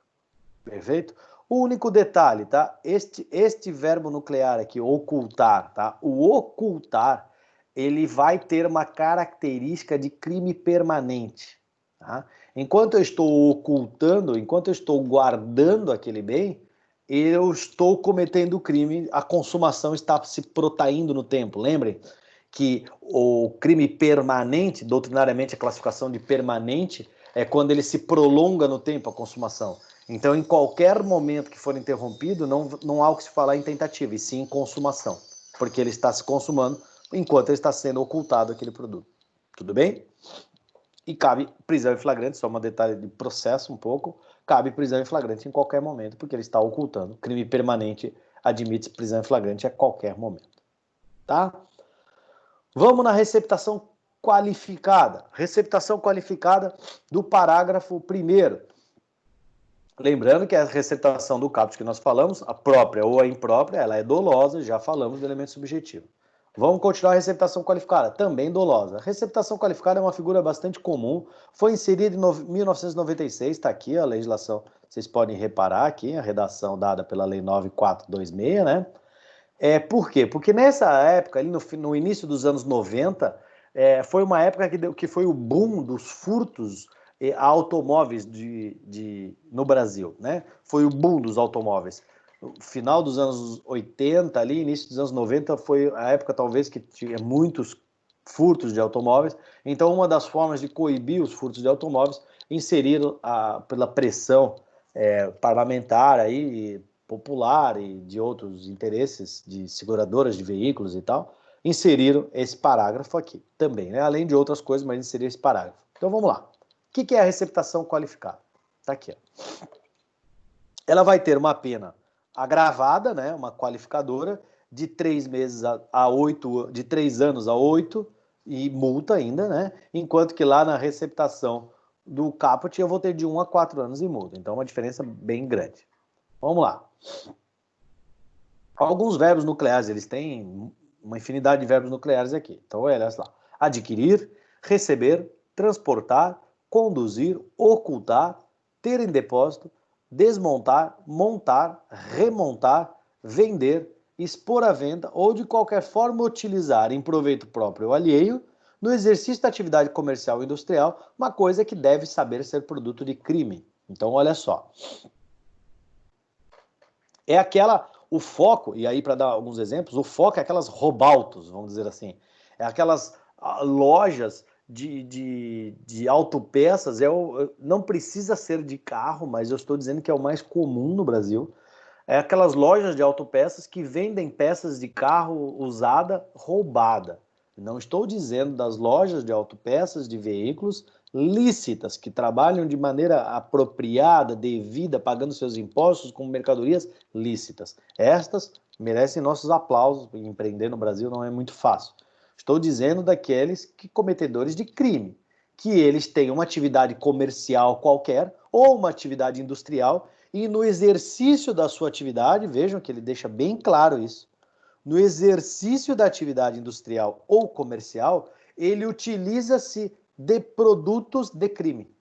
Perfeito? O único detalhe, tá? Este verbo nuclear aqui, ocultar, tá? O ocultar, ele vai ter uma característica de crime permanente, tá? Enquanto eu estou ocultando, enquanto eu estou guardando aquele bem, eu estou cometendo crime, a consumação está se protaindo no tempo. Lembrem que o crime permanente, doutrinariamente a classificação de permanente, é quando ele se prolonga no tempo, a consumação. Então, em qualquer momento que for interrompido, não há o que se falar em tentativa, e sim em consumação, porque ele está se consumando enquanto ele está sendo ocultado aquele produto. Tudo bem? E cabe prisão em flagrante, só um detalhe de processo um pouco, cabe prisão em flagrante em qualquer momento, porque ele está ocultando. Crime permanente admite prisão em flagrante a qualquer momento. Tá? Vamos na receptação qualificada. Receptação qualificada do parágrafo 1º. Lembrando que a receptação do caput que nós falamos, a própria ou a imprópria, ela é dolosa, já falamos do elemento subjetivo. Vamos continuar a receptação qualificada, também dolosa. A receptação qualificada é uma figura bastante comum, foi inserida em 1996, está aqui a legislação, vocês podem reparar aqui, a redação dada pela Lei 9426, né? Por quê? Porque nessa época, ali no início dos anos 90, foi uma época que foi o boom dos furtos a automóveis no Brasil, né? Foi o boom dos automóveis. No final dos anos 80, ali, início dos anos 90, foi a época talvez que tinha muitos furtos de automóveis. Então, uma das formas de coibir os furtos de automóveis, inseriram pela pressão parlamentar aí, popular e de outros interesses de seguradoras de veículos e tal, inseriram esse parágrafo aqui também, né? Além de outras coisas, mas inseriram esse parágrafo. Então vamos lá. O que é a receptação qualificada? Está aqui. Ó. Ela vai ter uma pena agravada, né? Uma qualificadora de 3 meses a 8, de 3 anos a 8 e multa ainda, né? Enquanto que lá na receptação do caput eu vou ter de 1 a 4 anos e multa. Então uma diferença bem grande. Vamos lá. Alguns verbos nucleares, eles têm uma infinidade de verbos nucleares aqui. Então, olha lá. Adquirir, receber, transportar, conduzir, ocultar, ter em depósito, desmontar, montar, remontar, vender, expor à venda ou de qualquer forma utilizar em proveito próprio ou alheio, no exercício da atividade comercial ou industrial, uma coisa que deve saber ser produto de crime. Então, olha só. O foco, e aí para dar alguns exemplos, o foco é aquelas roubaltos, vamos dizer assim. É aquelas lojas de autopeças, não precisa ser de carro, mas eu estou dizendo que é o mais comum no Brasil. É aquelas lojas de autopeças que vendem peças de carro usada, roubada. Não estou dizendo das lojas de autopeças de veículos lícitas, que trabalham de maneira apropriada, devida, pagando seus impostos com mercadorias lícitas. Estas merecem nossos aplausos, empreender no Brasil não é muito fácil. Estou dizendo daqueles que cometedores de crime, que eles têm uma atividade comercial qualquer ou uma atividade industrial e no exercício da sua atividade, vejam que ele deixa bem claro isso, no exercício da atividade industrial ou comercial, ele utiliza-se de produtos de crime.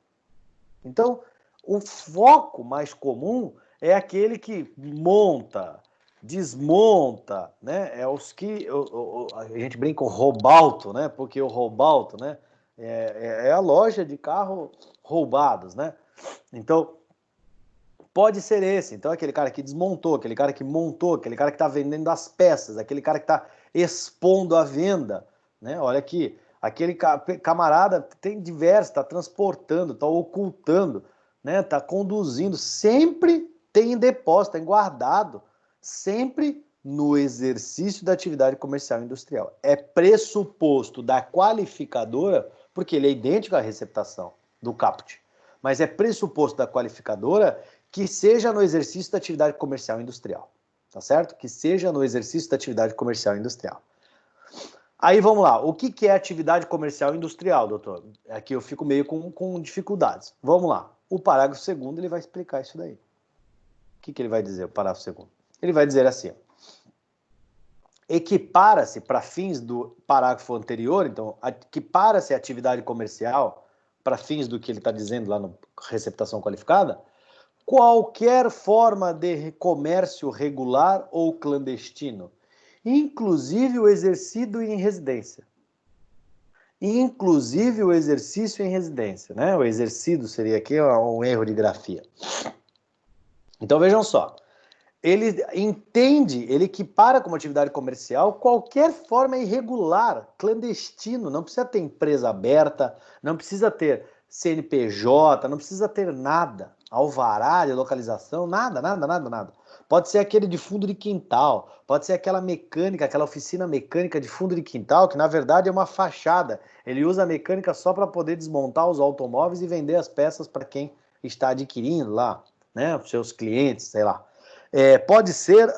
Então, o foco mais comum é aquele que monta, desmonta, né? É os que a gente brinca o roubalto, né? Porque o roubalto, né? É a loja de carro roubados, né? Então, pode ser esse. Então, aquele cara que desmontou, aquele cara que montou, aquele cara que está vendendo as peças, aquele cara que está expondo a venda, né? Olha aqui, aquele camarada tem diversos, está transportando, está ocultando, né? Está conduzindo, sempre tem em depósito, tem guardado, sempre no exercício da atividade comercial e industrial. É pressuposto da qualificadora, porque ele é idêntico à receptação do caput, mas é pressuposto da qualificadora que seja no exercício da atividade comercial e industrial, tá certo? Que seja no exercício da atividade comercial e industrial. Aí vamos lá, o que é atividade comercial e industrial, doutor? Aqui eu fico meio com dificuldades. Vamos lá, o parágrafo 2º ele vai explicar isso daí. O que ele vai dizer, o parágrafo 2º? Ele vai dizer assim, equipara-se para fins do parágrafo anterior, então, equipara-se a atividade comercial para fins do que ele está dizendo lá no receptação qualificada, qualquer forma de comércio regular ou clandestino, inclusive o exercido em residência. Inclusive o exercício em residência, né? O exercido seria aqui um erro de grafia. Então vejam só, ele entende, ele equipara como atividade comercial qualquer forma irregular, clandestino, não precisa ter empresa aberta, não precisa ter CNPJ, não precisa ter nada, alvará de localização, nada. Pode ser aquele de fundo de quintal, pode ser aquela mecânica, aquela oficina mecânica de fundo de quintal, que na verdade é uma fachada. Ele usa a mecânica só para poder desmontar os automóveis e vender as peças para quem está adquirindo lá, né, para os seus clientes, sei lá. Pode ser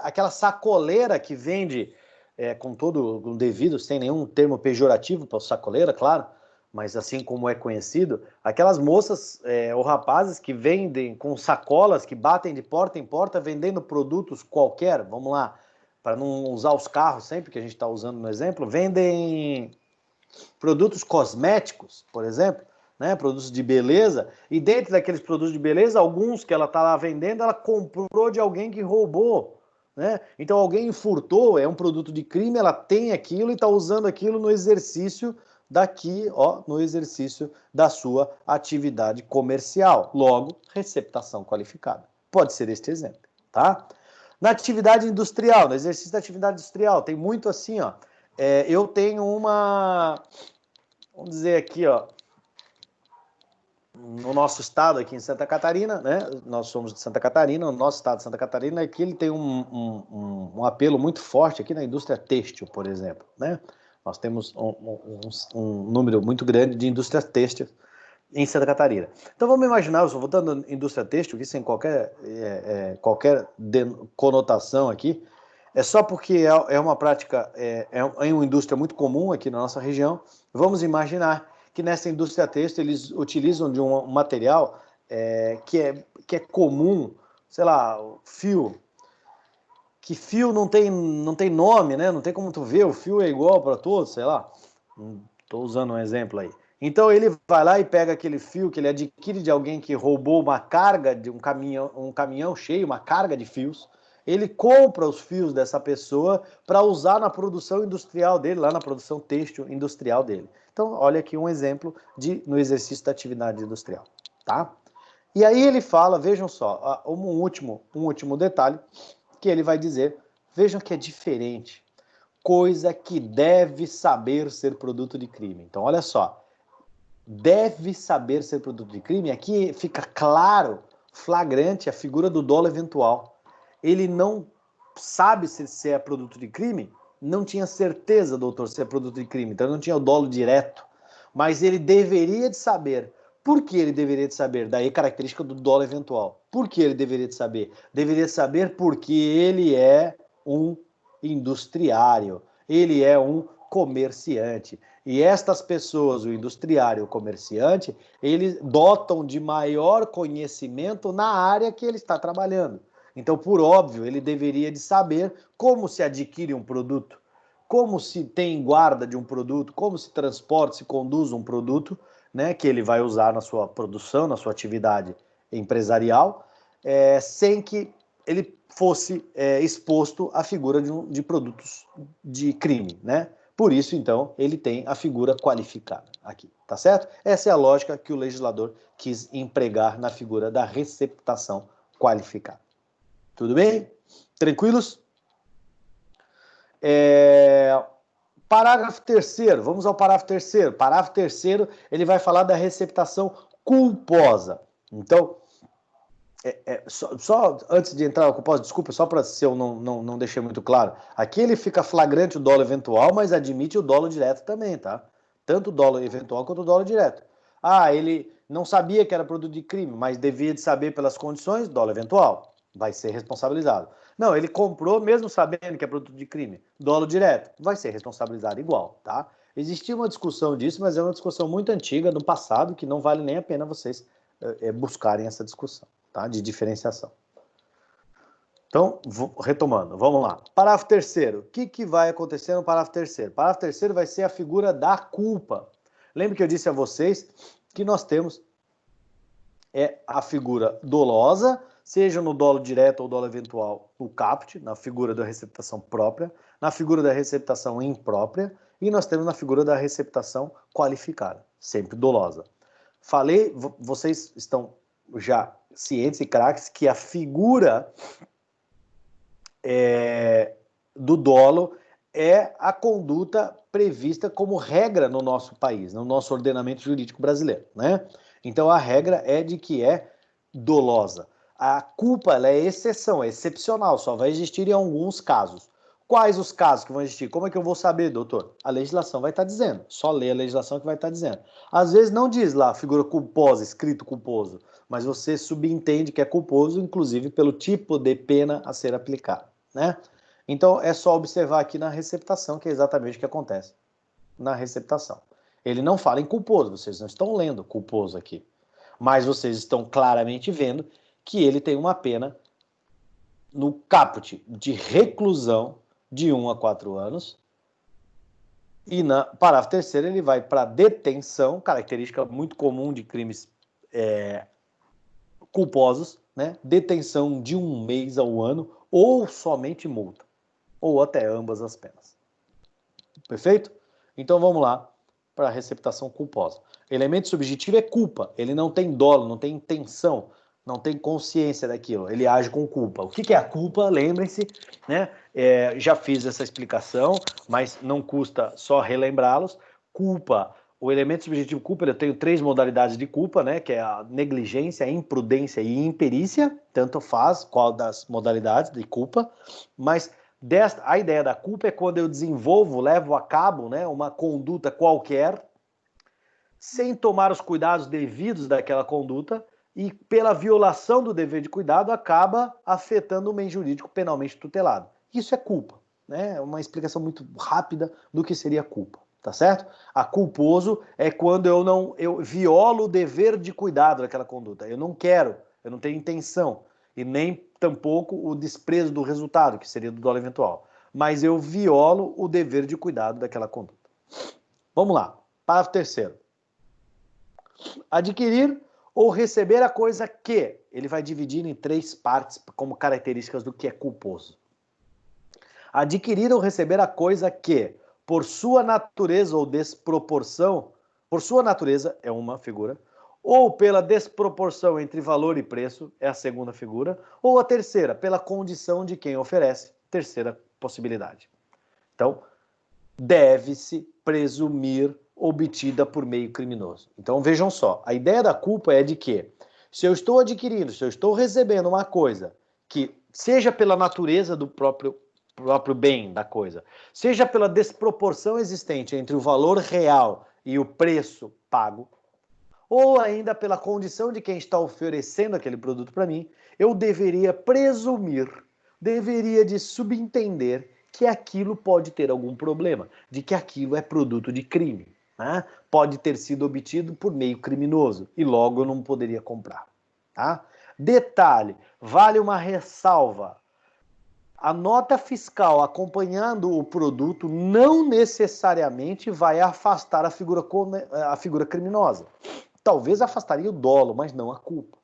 aquela sacoleira que vende, com todo o devido, sem nenhum termo pejorativo para o sacoleira, claro, mas assim como é conhecido, aquelas moças ou rapazes que vendem com sacolas, que batem de porta em porta, vendendo produtos qualquer, vamos lá, para não usar os carros sempre, que a gente está usando no exemplo, vendem produtos cosméticos, por exemplo, né, produtos de beleza, e dentro daqueles produtos de beleza, alguns que ela está lá vendendo, ela comprou de alguém que roubou, né? Então alguém furtou, é um produto de crime, ela tem aquilo e está usando aquilo no exercício daqui, ó, no exercício da sua atividade comercial. Logo, receptação qualificada. Pode ser este exemplo, tá? Na atividade industrial, no exercício da atividade industrial, tem muito assim, ó. Eu tenho vamos dizer aqui, ó, no nosso estado aqui em Santa Catarina, né? Nós somos de Santa Catarina, o nosso estado de Santa Catarina, aqui ele tem um apelo muito forte aqui na indústria têxtil, por exemplo, né? Nós temos um número muito grande de indústrias têxteis em Santa Catarina. Então vamos imaginar, eu só vou dando indústria têxtil aqui sem qualquer conotação aqui, é só porque é uma prática, é uma indústria muito comum aqui na nossa região. Vamos imaginar que nessa indústria têxtil eles utilizam de um material que é comum, sei lá, fio. Que fio não tem nome, né? Não tem como tu ver, o fio é igual para todos, sei lá. Estou usando um exemplo aí. Então ele vai lá e pega aquele fio que ele adquire de alguém que roubou uma carga de um caminhão cheio, uma carga de fios. Ele compra os fios dessa pessoa para usar na produção industrial dele, lá na produção têxtil industrial dele. Então, olha aqui um exemplo no exercício da atividade industrial, tá? E aí ele fala, vejam só, um último detalhe que ele vai dizer, vejam que é diferente, coisa que deve saber ser produto de crime. Então, olha só, deve saber ser produto de crime, aqui fica claro, flagrante, a figura do dolo eventual. Ele não sabe se é produto de crime, não tinha certeza, doutor, se é produto de crime, então não tinha o dolo direto, mas ele deveria de saber. Por que ele deveria de saber? Daí característica do dolo eventual. Por que ele deveria de saber? Deveria de saber porque ele é um industriário, ele é um comerciante. E estas pessoas, o industriário, o comerciante, eles dotam de maior conhecimento na área que ele está trabalhando. Então, por óbvio, ele deveria de saber como se adquire um produto, como se tem guarda de um produto, como se transporta, se conduz um produto, né, que ele vai usar na sua produção, na sua atividade empresarial, sem que ele fosse exposto à figura de produtos de crime, né? Por isso, então, ele tem a figura qualificada aqui, tá certo? Essa é a lógica que o legislador quis empregar na figura da receptação qualificada. Tudo bem? Tranquilos? Parágrafo 3º, vamos ao parágrafo 3º. Parágrafo 3º, ele vai falar da receptação culposa. Então, só antes de entrar no culposo, desculpa, só para se eu não deixei muito claro. Aqui ele fica flagrante o dolo eventual, mas admite o dolo direto também, tá? Tanto o dolo eventual quanto o dolo direto. Ah, ele não sabia que era produto de crime, mas devia de saber pelas condições, dolo eventual. Vai ser responsabilizado. Não, ele comprou mesmo sabendo que é produto de crime, dolo direto, vai ser responsabilizado igual, tá? Existia uma discussão disso, mas é uma discussão muito antiga, do passado, que não vale nem a pena vocês buscarem essa discussão, tá? De diferenciação. Então, retomando, vamos lá. Parágrafo 3º. O que vai acontecer no parágrafo 3º? Parágrafo 3º vai ser a figura da culpa. Lembra que eu disse a vocês que nós temos a figura dolosa, seja no dolo direto ou dolo eventual, no caput, na figura da receptação própria, na figura da receptação imprópria, e nós temos na figura da receptação qualificada, sempre dolosa. Falei, vocês estão já cientes e craques que a figura do dolo é a conduta prevista como regra no nosso país, no nosso ordenamento jurídico brasileiro, né? Então a regra é de que é dolosa. A culpa ela é exceção, é excepcional, só vai existir em alguns casos. Quais os casos que vão existir? Como é que eu vou saber, doutor? A legislação vai estar dizendo, só lê a legislação que vai estar dizendo. Às vezes não diz lá figura culposa, escrito culposo, mas você subentende que é culposo, inclusive pelo tipo de pena a ser aplicada, né? Então é só observar aqui na receptação, que é exatamente o que acontece na receptação. Ele não fala em culposo, vocês não estão lendo culposo aqui, mas vocês estão claramente vendo que ele tem uma pena no caput de reclusão de 1 a 4 anos, e na parágrafo 3º ele vai para detenção, característica muito comum de crimes culposos, né? Detenção de 1 mês ao ano, ou somente multa, ou até ambas as penas. Perfeito? Então vamos lá para a receptação culposa. Elemento subjetivo é culpa, ele não tem dolo, não tem intenção, não tem consciência daquilo, ele age com culpa. O que é a culpa? Lembrem-se, né? Já fiz essa explicação, mas não custa só relembrá-los. Culpa, o elemento subjetivo culpa, eu tenho 3 modalidades de culpa, né? Que é a negligência, a imprudência e a imperícia, tanto faz qual das modalidades de culpa, mas a ideia da culpa é quando eu desenvolvo, levo a cabo, né, uma conduta qualquer, sem tomar os cuidados devidos daquela conduta, e pela violação do dever de cuidado acaba afetando o meio jurídico penalmente tutelado. Isso é culpa, né? É uma explicação muito rápida do que seria culpa, tá certo? A culposo é quando eu violo o dever de cuidado daquela conduta. Eu não quero, eu não tenho intenção, e nem tampouco o desprezo do resultado, que seria do dolo eventual. Mas eu violo o dever de cuidado daquela conduta. Vamos lá. Parágrafo 3º. Adquirir ou receber a coisa que ele vai dividir em 3 partes como características do que é culposo. Adquirir ou receber a coisa que, por sua natureza ou desproporção, por sua natureza é uma figura, ou pela desproporção entre valor e preço, é a segunda figura, ou a terceira, pela condição de quem oferece, terceira possibilidade. Então, deve-se presumir obtida por meio criminoso. Então, vejam só, a ideia da culpa é de que, se eu estou adquirindo, se eu estou recebendo uma coisa que, seja pela natureza do próprio próprio bem da coisa, seja pela desproporção existente entre o valor real e o preço pago, ou ainda pela condição de quem está oferecendo aquele produto para mim, eu deveria presumir, deveria de subentender que aquilo pode ter algum problema, de que aquilo é produto de crime, né? Pode ter sido obtido por meio criminoso e logo eu não poderia comprar. Tá? Detalhe, vale uma ressalva. A nota fiscal acompanhando o produto não necessariamente vai afastar a figura criminosa. Talvez afastaria o dolo, mas não a culpa.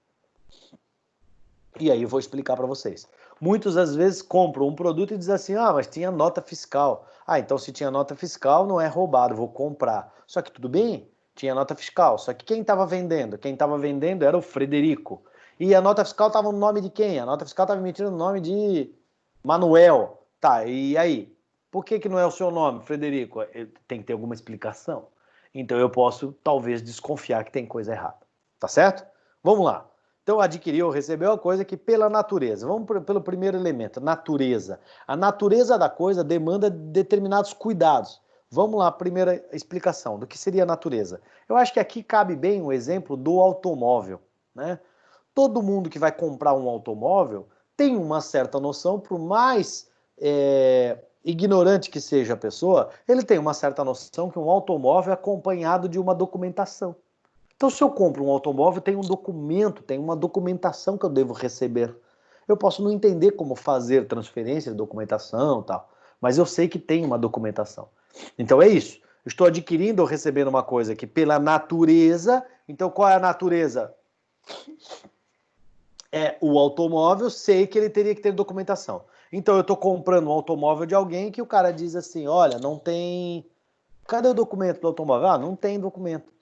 E aí eu vou explicar para vocês. Muitos às vezes compram um produto e dizem assim, mas tinha nota fiscal. Então se tinha nota fiscal não é roubado, vou comprar. Só que tudo bem, tinha nota fiscal. Só que quem estava vendendo? Quem estava vendendo era o Frederico. E a nota fiscal estava no nome de quem? A nota fiscal estava emitindo no nome de Manuel. Tá, e aí? Por que não é o seu nome, Frederico? Tem que ter alguma explicação. Então eu posso talvez desconfiar que tem coisa errada. Tá certo? Vamos lá. Então, adquiriu ou recebeu a coisa que pela natureza. Vamos pelo primeiro elemento, natureza. A natureza da coisa demanda determinados cuidados. Vamos lá, primeira explicação do que seria a natureza. Eu acho que aqui cabe bem o exemplo do automóvel, né? Todo mundo que vai comprar um automóvel tem uma certa noção, por mais ignorante que seja a pessoa, ele tem uma certa noção que um automóvel é acompanhado de uma documentação. Então, se eu compro um automóvel, tem um documento, tem uma documentação que eu devo receber. Eu posso não entender como fazer transferência de documentação e tal, mas eu sei que tem uma documentação. Então é isso. Eu estou adquirindo ou recebendo uma coisa que pela natureza, então qual é a natureza? É o automóvel, sei que ele teria que ter documentação. Então eu estou comprando um automóvel de alguém que o cara diz assim, olha, não tem... Cadê o documento do automóvel? Não tem documento.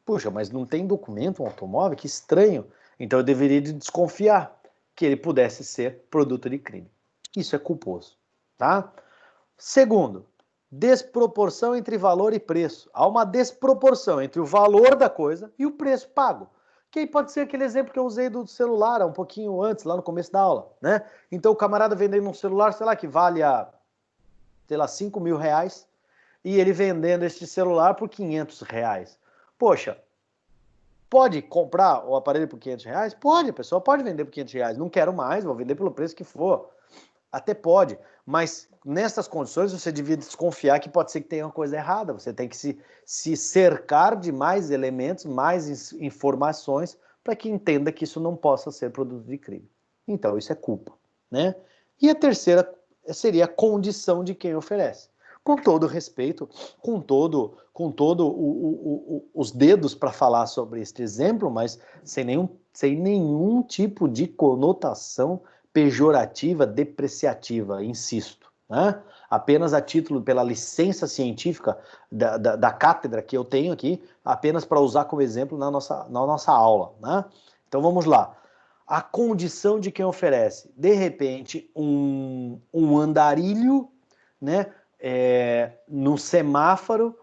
Puxa, mas não tem documento um automóvel? Que estranho. Então eu deveria desconfiar que ele pudesse ser produto de crime. Isso é culposo, tá? Segundo, desproporção entre valor e preço. Há uma desproporção entre o valor da coisa e o preço pago. Que aí pode ser aquele exemplo que eu usei do celular, um pouquinho antes, lá no começo da aula, né? Então o camarada vendendo um celular, sei lá, que vale sei lá, 5 mil reais, e ele vendendo este celular por 500 reais. Poxa, pode comprar o aparelho por 500 reais? Pode, a pessoa pode vender por 500 reais. Não quero mais, vou vender pelo preço que for. Até pode, mas nessas condições você devia desconfiar que pode ser que tenha uma coisa errada. Você tem que se cercar de mais elementos, mais informações, para que entenda que isso não possa ser produto de crime. Então isso é culpa, né? E a terceira seria a condição de quem oferece. Com todo respeito, com todo os dedos para falar sobre este exemplo, mas sem nenhum tipo de conotação pejorativa, depreciativa, insisto, né? Apenas a título pela licença científica da cátedra que eu tenho aqui, apenas para usar como exemplo na nossa aula, né? Então vamos lá. A condição de quem oferece, de repente, um andarilho, né? No semáforo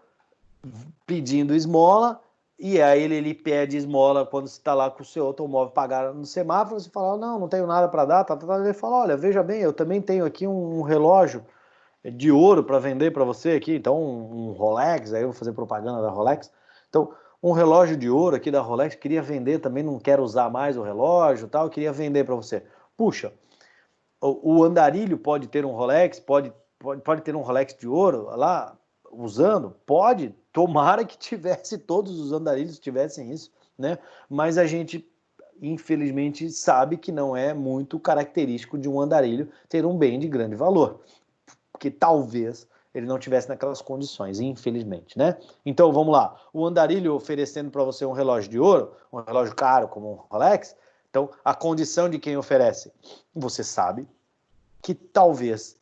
pedindo esmola, e aí ele pede esmola quando você está lá com o seu automóvel pagado no semáforo, você fala, não tenho nada para dar, ele fala, olha, veja bem, eu também tenho aqui um relógio de ouro para vender para você aqui, então um Rolex, aí eu vou fazer propaganda da Rolex, então um relógio de ouro aqui da Rolex, queria vender também, não quero usar mais o relógio tal, queria vender para você. Puxa, o andarilho pode ter um Rolex, pode ter um Rolex de ouro lá, usando? Pode, tomara que tivesse, todos os andarilhos tivessem isso, né? Mas a gente, infelizmente, sabe que não é muito característico de um andarilho ter um bem de grande valor, porque talvez ele não tivesse naquelas condições, infelizmente, né? Então, vamos lá, o andarilho oferecendo para você um relógio de ouro, um relógio caro como um Rolex, então, a condição de quem oferece, você sabe que talvez,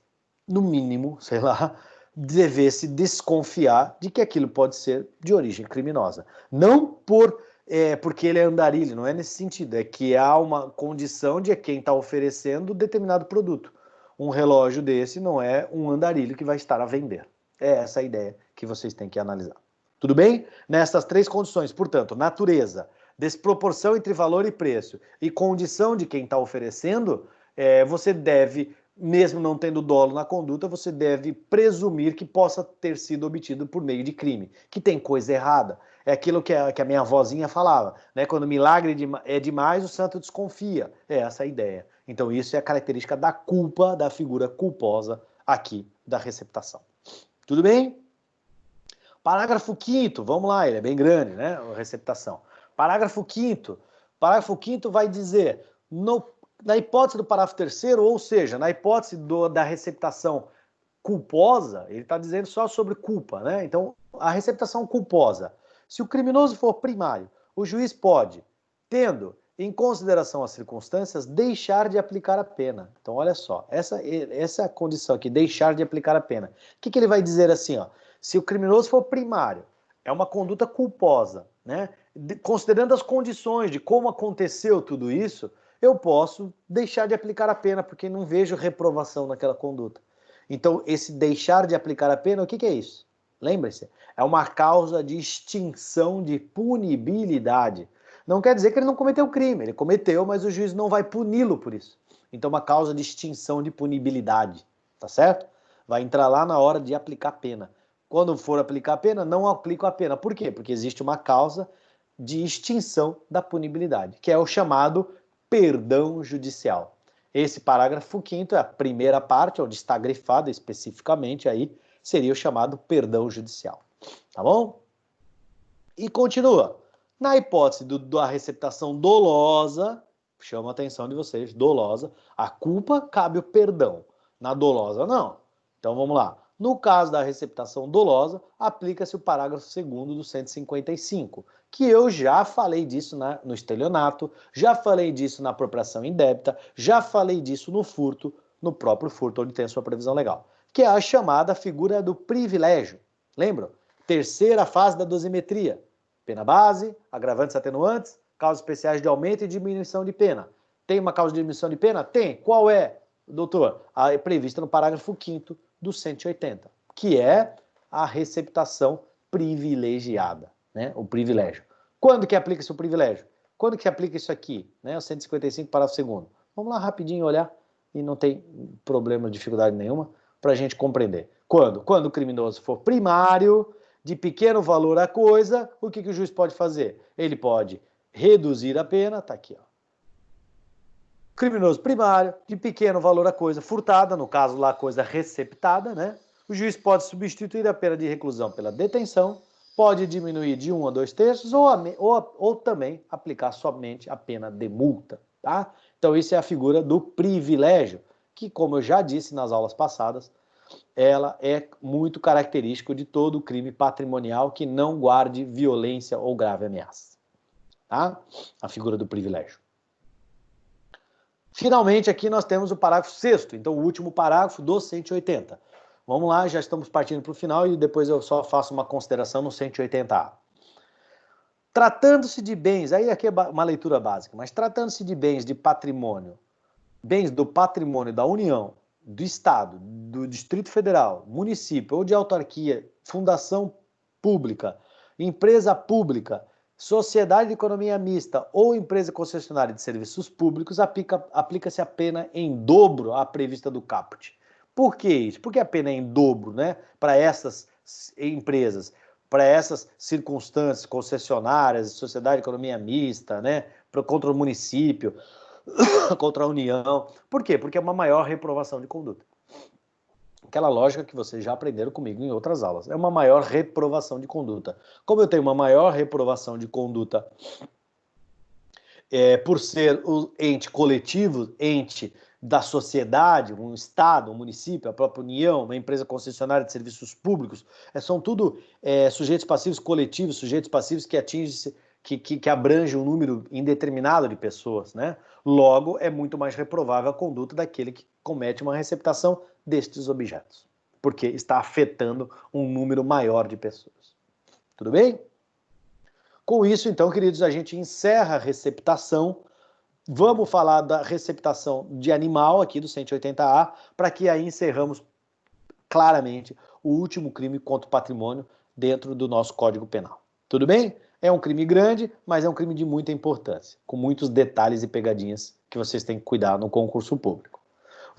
no mínimo, sei lá, devesse desconfiar de que aquilo pode ser de origem criminosa. Não porque ele é andarilho, não é nesse sentido, é que há uma condição de quem está oferecendo determinado produto. Um relógio desse não é um andarilho que vai estar a vender. É essa a ideia que vocês têm que analisar. Tudo bem? Nessas três condições, portanto, natureza, desproporção entre valor e preço e condição de quem está oferecendo, você deve mesmo não tendo dolo na conduta, você deve presumir que possa ter sido obtido por meio de crime, que tem coisa errada. É aquilo que a minha avózinha falava, né? Quando o milagre é demais, o santo desconfia. É essa a ideia. Então isso é a característica da culpa, da figura culposa aqui da receptação. Tudo bem? Parágrafo 5º, vamos lá, ele é bem grande, né? A receptação. Parágrafo 5º. Parágrafo 5º vai dizer, na hipótese do parágrafo 3º, ou seja, na hipótese da receptação culposa, ele está dizendo só sobre culpa, né? Então, a receptação culposa. Se o criminoso for primário, o juiz pode, tendo em consideração as circunstâncias, deixar de aplicar a pena. Então, olha só, essa condição aqui, deixar de aplicar a pena. O que ele vai dizer assim, ó? Se o criminoso for primário, é uma conduta culposa, né? Considerando as condições de como aconteceu tudo isso, eu posso deixar de aplicar a pena, porque não vejo reprovação naquela conduta. Então, esse deixar de aplicar a pena, o que é isso? Lembre-se, é uma causa de extinção de punibilidade. Não quer dizer que ele não cometeu crime, ele cometeu, mas o juiz não vai puni-lo por isso. Então, uma causa de extinção de punibilidade, tá certo? Vai entrar lá na hora de aplicar a pena. Quando for aplicar a pena, não aplico a pena. Por quê? Porque existe uma causa de extinção da punibilidade, que é o chamado perdão judicial. Esse parágrafo 5º é a primeira parte, onde está grifado especificamente aí, seria o chamado perdão judicial. Tá bom? E continua. Na hipótese da receptação dolosa, chama a atenção de vocês, dolosa, a culpa cabe o perdão. Na dolosa, não. Então vamos lá. No caso da receptação dolosa, aplica-se o parágrafo 2º do 155, que eu já falei disso no estelionato, já falei disso na apropriação indébita, já falei disso no furto, no próprio furto, onde tem a sua previsão legal, que é a chamada figura do privilégio. Lembram? Terceira fase da dosimetria. Pena base, agravantes e atenuantes, causas especiais de aumento e diminuição de pena. Tem uma causa de diminuição de pena? Tem. Qual é, doutor? É prevista no parágrafo 5º do 180, que é a receptação privilegiada, né? O privilégio. Quando que aplica-se o privilégio? Quando que aplica isso aqui? Né? O 155, parágrafo 2º. Vamos lá rapidinho olhar, e não tem problema, dificuldade nenhuma, para a gente compreender. Quando? Quando o criminoso for primário, de pequeno valor a coisa, o que o juiz pode fazer? Ele pode reduzir a pena, tá aqui, ó. Criminoso primário, de pequeno valor a coisa furtada, no caso lá a coisa receptada, né? O juiz pode substituir a pena de reclusão pela detenção, pode diminuir de 1 a 2 terços ou também aplicar somente a pena de multa, tá? Então isso é a figura do privilégio, que como eu já disse nas aulas passadas, ela é muito característica de todo crime patrimonial que não guarde violência ou grave ameaça, tá? A figura do privilégio. Finalmente, aqui nós temos o parágrafo 6º, então o último parágrafo do 180. Vamos lá, já estamos partindo para o final e depois eu só faço uma consideração no 180A. Tratando-se de bens, aí aqui é uma leitura básica, mas tratando-se de bens de patrimônio, bens do patrimônio da União, do Estado, do Distrito Federal, município ou de autarquia, fundação pública, empresa pública, sociedade de economia mista ou empresa concessionária de serviços públicos, aplica-se a pena em dobro à prevista do caput. Por que isso? Porque a pena é em dobro, né? Para essas empresas, para essas circunstâncias concessionárias, sociedade de economia mista, né? Contra o município, contra a União. Por quê? Porque é uma maior reprovação de conduta. Aquela lógica que vocês já aprenderam comigo em outras aulas. É uma maior reprovação de conduta. Como eu tenho uma maior reprovação de conduta por ser o ente coletivo, ente da sociedade, um Estado, um município, a própria União, uma empresa concessionária de serviços públicos, são tudo sujeitos passivos coletivos, sujeitos passivos que atingem, que abrange um número indeterminado de pessoas, né? Logo, é muito mais reprovável a conduta daquele que comete uma receptação destes objetos, porque está afetando um número maior de pessoas. Tudo bem? Com isso, então, queridos, a gente encerra a receptação. Vamos falar da receptação de animal aqui do 180A, para que aí encerramos claramente o último crime contra o patrimônio dentro do nosso Código Penal. Tudo bem? É um crime grande, mas é um crime de muita importância, com muitos detalhes e pegadinhas que vocês têm que cuidar no concurso público.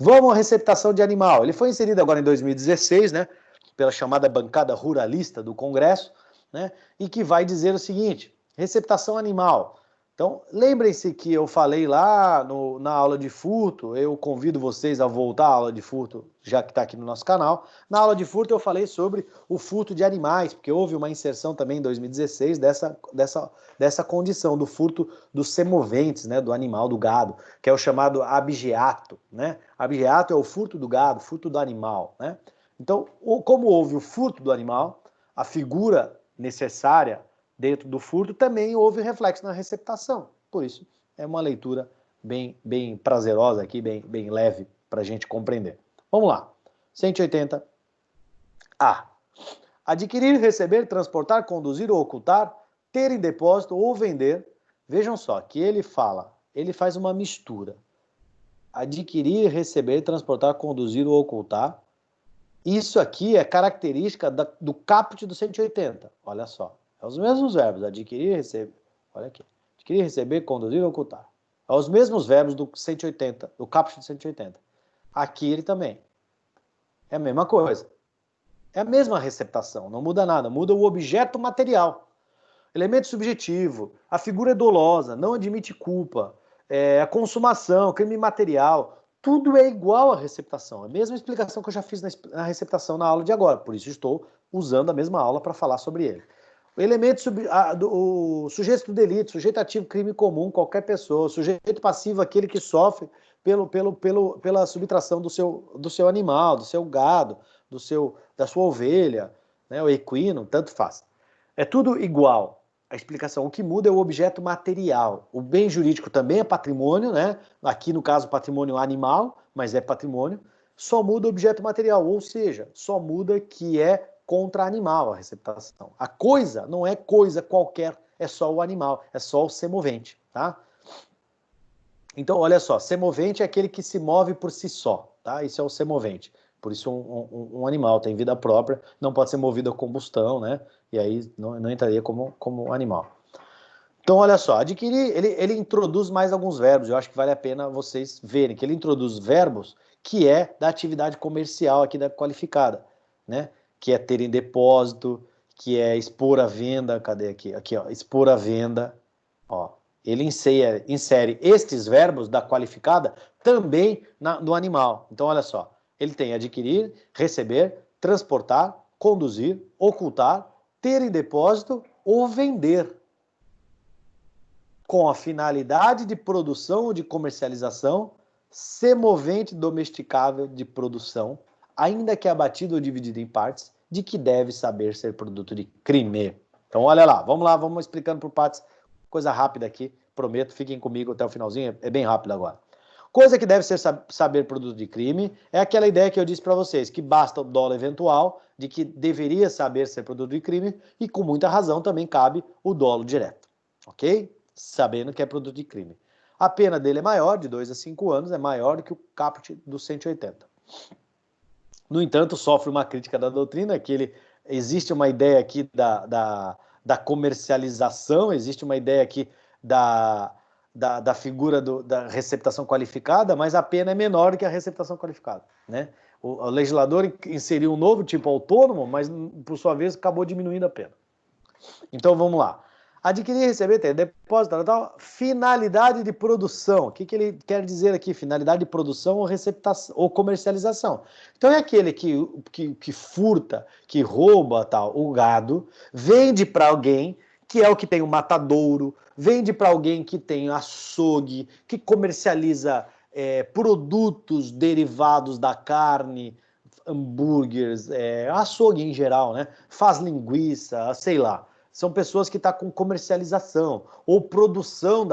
Vamos à receptação de animal. Ele foi inserido agora em 2016, né, pela chamada bancada ruralista do Congresso, né, e que vai dizer o seguinte: receptação animal. Então, lembrem-se que eu falei lá na aula de furto, eu convido vocês a voltar à aula de furto, já que está aqui no nosso canal. Na aula de furto eu falei sobre o furto de animais, porque houve uma inserção também em 2016 dessa condição do furto dos semoventes, né, do animal, do gado, que é o chamado abigeato, né? Abigeato é o furto do gado, furto do animal, né? Então, como houve o furto do animal, a figura necessária dentro do furto também houve reflexo na receptação. Por isso, é uma leitura bem prazerosa aqui, bem leve para a gente compreender. Vamos lá. 180. A. Adquirir, receber, transportar, conduzir ou ocultar, ter em depósito ou vender. Vejam só, que ele faz uma mistura. Adquirir, receber, transportar, conduzir ou ocultar. Isso aqui é característica do caput do 180. Olha só. É os mesmos verbos, adquirir, receber. Olha aqui. Adquirir, receber, conduzir ou ocultar. É os mesmos verbos do 180, do caput do 180. Aqui ele também. É a mesma coisa. É a mesma receptação, não muda nada. Muda o objeto material. Elemento subjetivo, a figura é dolosa, não admite culpa, a consumação, crime material, tudo é igual à receptação. É a mesma explicação que eu já fiz na receptação na aula de agora, por isso estou usando a mesma aula para falar sobre ele. O elemento, o sujeito do delito, sujeito ativo, crime comum, qualquer pessoa, sujeito passivo, aquele que sofre pela subtração do seu animal, do seu gado, da sua ovelha, né, o equino, tanto faz. É tudo igual. A explicação, o que muda é o objeto material. O bem jurídico também é patrimônio, né? Aqui no caso patrimônio animal, mas é patrimônio. Só muda o objeto material, ou seja, só muda que é contra animal a receptação. A coisa não é coisa qualquer, é só o animal, é só o semovente, tá? Então, olha só, semovente é aquele que se move por si só, tá? Isso é o semovente. Por isso um animal tem vida própria, não pode ser movido a combustão, né? E aí não entraria como animal. Então, olha só, adquirir, ele introduz mais alguns verbos, eu acho que vale a pena vocês verem, que ele introduz verbos que é da atividade comercial aqui da qualificada, né? Que é ter em depósito, que é expor à venda, cadê aqui? Aqui, ó, expor à venda, ó. Ele insere estes verbos da qualificada também no animal. Então, olha só, ele tem adquirir, receber, transportar, conduzir, ocultar, ter em depósito ou vender, com a finalidade de produção ou de comercialização, semovente domesticável de produção, ainda que abatido ou dividido em partes, de que deve saber ser produto de crime. Então, olha lá, vamos explicando por partes, coisa rápida aqui, prometo, fiquem comigo até o finalzinho, é bem rápido agora. Coisa que deve ser saber produto de crime é aquela ideia que eu disse para vocês, que basta o dolo eventual, de que deveria saber ser produto de crime, e com muita razão também cabe o dolo direto, ok? Sabendo que é produto de crime. A pena dele é maior, de 2 a 5 anos, é maior do que o caput do 180. No entanto, sofre uma crítica da doutrina, que existe uma ideia aqui da comercialização, existe uma ideia aqui da figura da receptação qualificada, mas a pena é menor do que a receptação qualificada, né? O legislador inseriu um novo tipo autônomo, mas, por sua vez, acabou diminuindo a pena. Então, vamos lá. Adquirir, receber, ter depósito, tal, finalidade de produção. O que ele quer dizer aqui? Finalidade de produção ou receptação ou comercialização. Então é aquele que furta, que rouba tal, o gado, vende para alguém que é o que tem o matadouro, vende para alguém que tem açougue, que comercializa produtos derivados da carne, hambúrgueres, açougue em geral, né? Faz linguiça, sei lá. São pessoas que estão com comercialização ou produção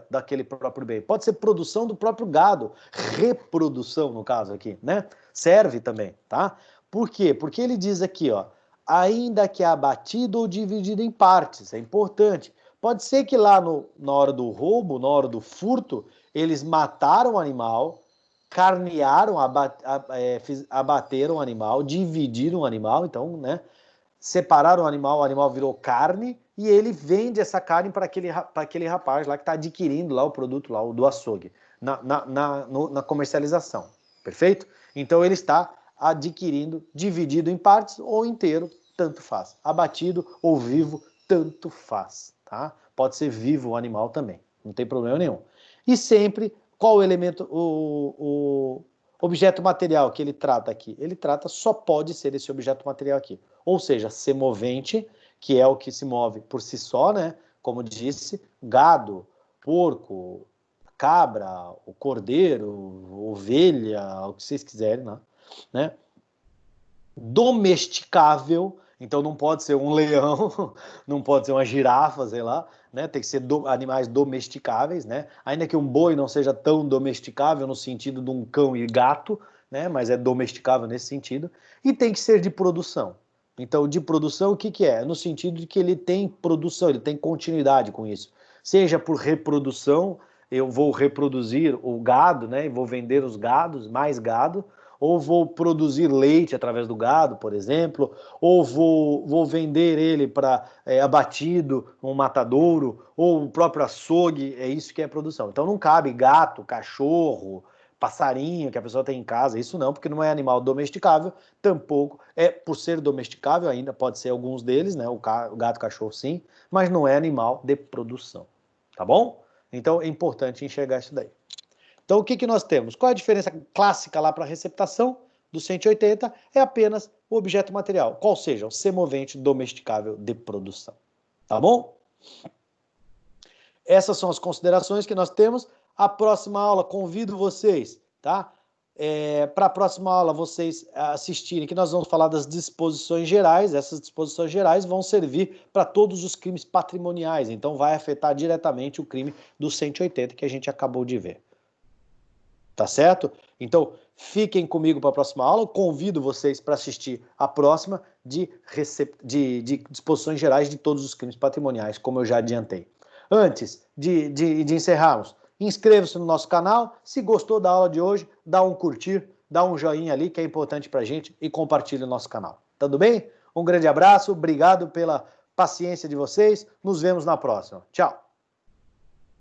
daquele próprio bem. Pode ser produção do próprio gado, reprodução no caso aqui, né? Serve também, tá? Por quê? Porque ele diz aqui, ó, ainda que abatido ou dividido em partes, é importante. Pode ser que lá na hora do roubo, na hora do furto, eles mataram o animal, carnearam, abateram o animal, dividiram o animal, então, né? Separaram o animal virou carne, e ele vende essa carne para aquele rapaz lá que está adquirindo lá o produto lá, do açougue, na comercialização. Perfeito? Então ele está adquirindo, dividido em partes ou inteiro, tanto faz. Abatido ou vivo, tanto faz, tá? Pode ser vivo o animal também, não tem problema nenhum. E sempre, qual o elemento, o objeto material que ele trata aqui? Ele trata, só pode ser esse objeto material aqui. Ou seja, semovente, que é o que se move por si só, né? Como disse, gado, porco, cabra, o cordeiro, ovelha, o que vocês quiserem, né? Domesticável, então não pode ser um leão, não pode ser uma girafa, sei lá, né? Tem que ser animais domesticáveis, né? Ainda que um boi não seja tão domesticável no sentido de um cão e gato, né? Mas é domesticável nesse sentido. E tem que ser de produção. Então, de produção, o que que é? No sentido de que ele tem produção, ele tem continuidade com isso. Seja por reprodução, eu vou reproduzir o gado, né? E vou vender os gados, mais gado, ou vou produzir leite através do gado, por exemplo, ou vou vender ele para abatido, um matadouro, ou o próprio açougue, é isso que é produção. Então não cabe gato, cachorro, passarinho que a pessoa tem em casa, isso não, porque não é animal domesticável, tampouco, por ser domesticável ainda, pode ser alguns deles, né, o gato, cachorro sim, mas não é animal de produção, tá bom? Então é importante enxergar isso daí. Então, o que que nós temos? Qual é a diferença clássica lá para a receptação do 180? É apenas o objeto material, qual seja o semovente domesticável de produção. Tá bom? Essas são as considerações que nós temos. A próxima aula, convido vocês, tá? Para a próxima aula, vocês assistirem, que nós vamos falar das disposições gerais. Essas disposições gerais vão servir para todos os crimes patrimoniais. Então, vai afetar diretamente o crime do 180 que a gente acabou de ver. Tá certo? Então, fiquem comigo para a próxima aula. Convido vocês para assistir a próxima de disposições gerais de todos os crimes patrimoniais, como eu já adiantei. Antes de encerrarmos, inscreva-se no nosso canal. Se gostou da aula de hoje, dá um curtir, dá um joinha ali, que é importante para a gente, e compartilhe o nosso canal. Tudo bem? Um grande abraço, obrigado pela paciência de vocês. Nos vemos na próxima. Tchau!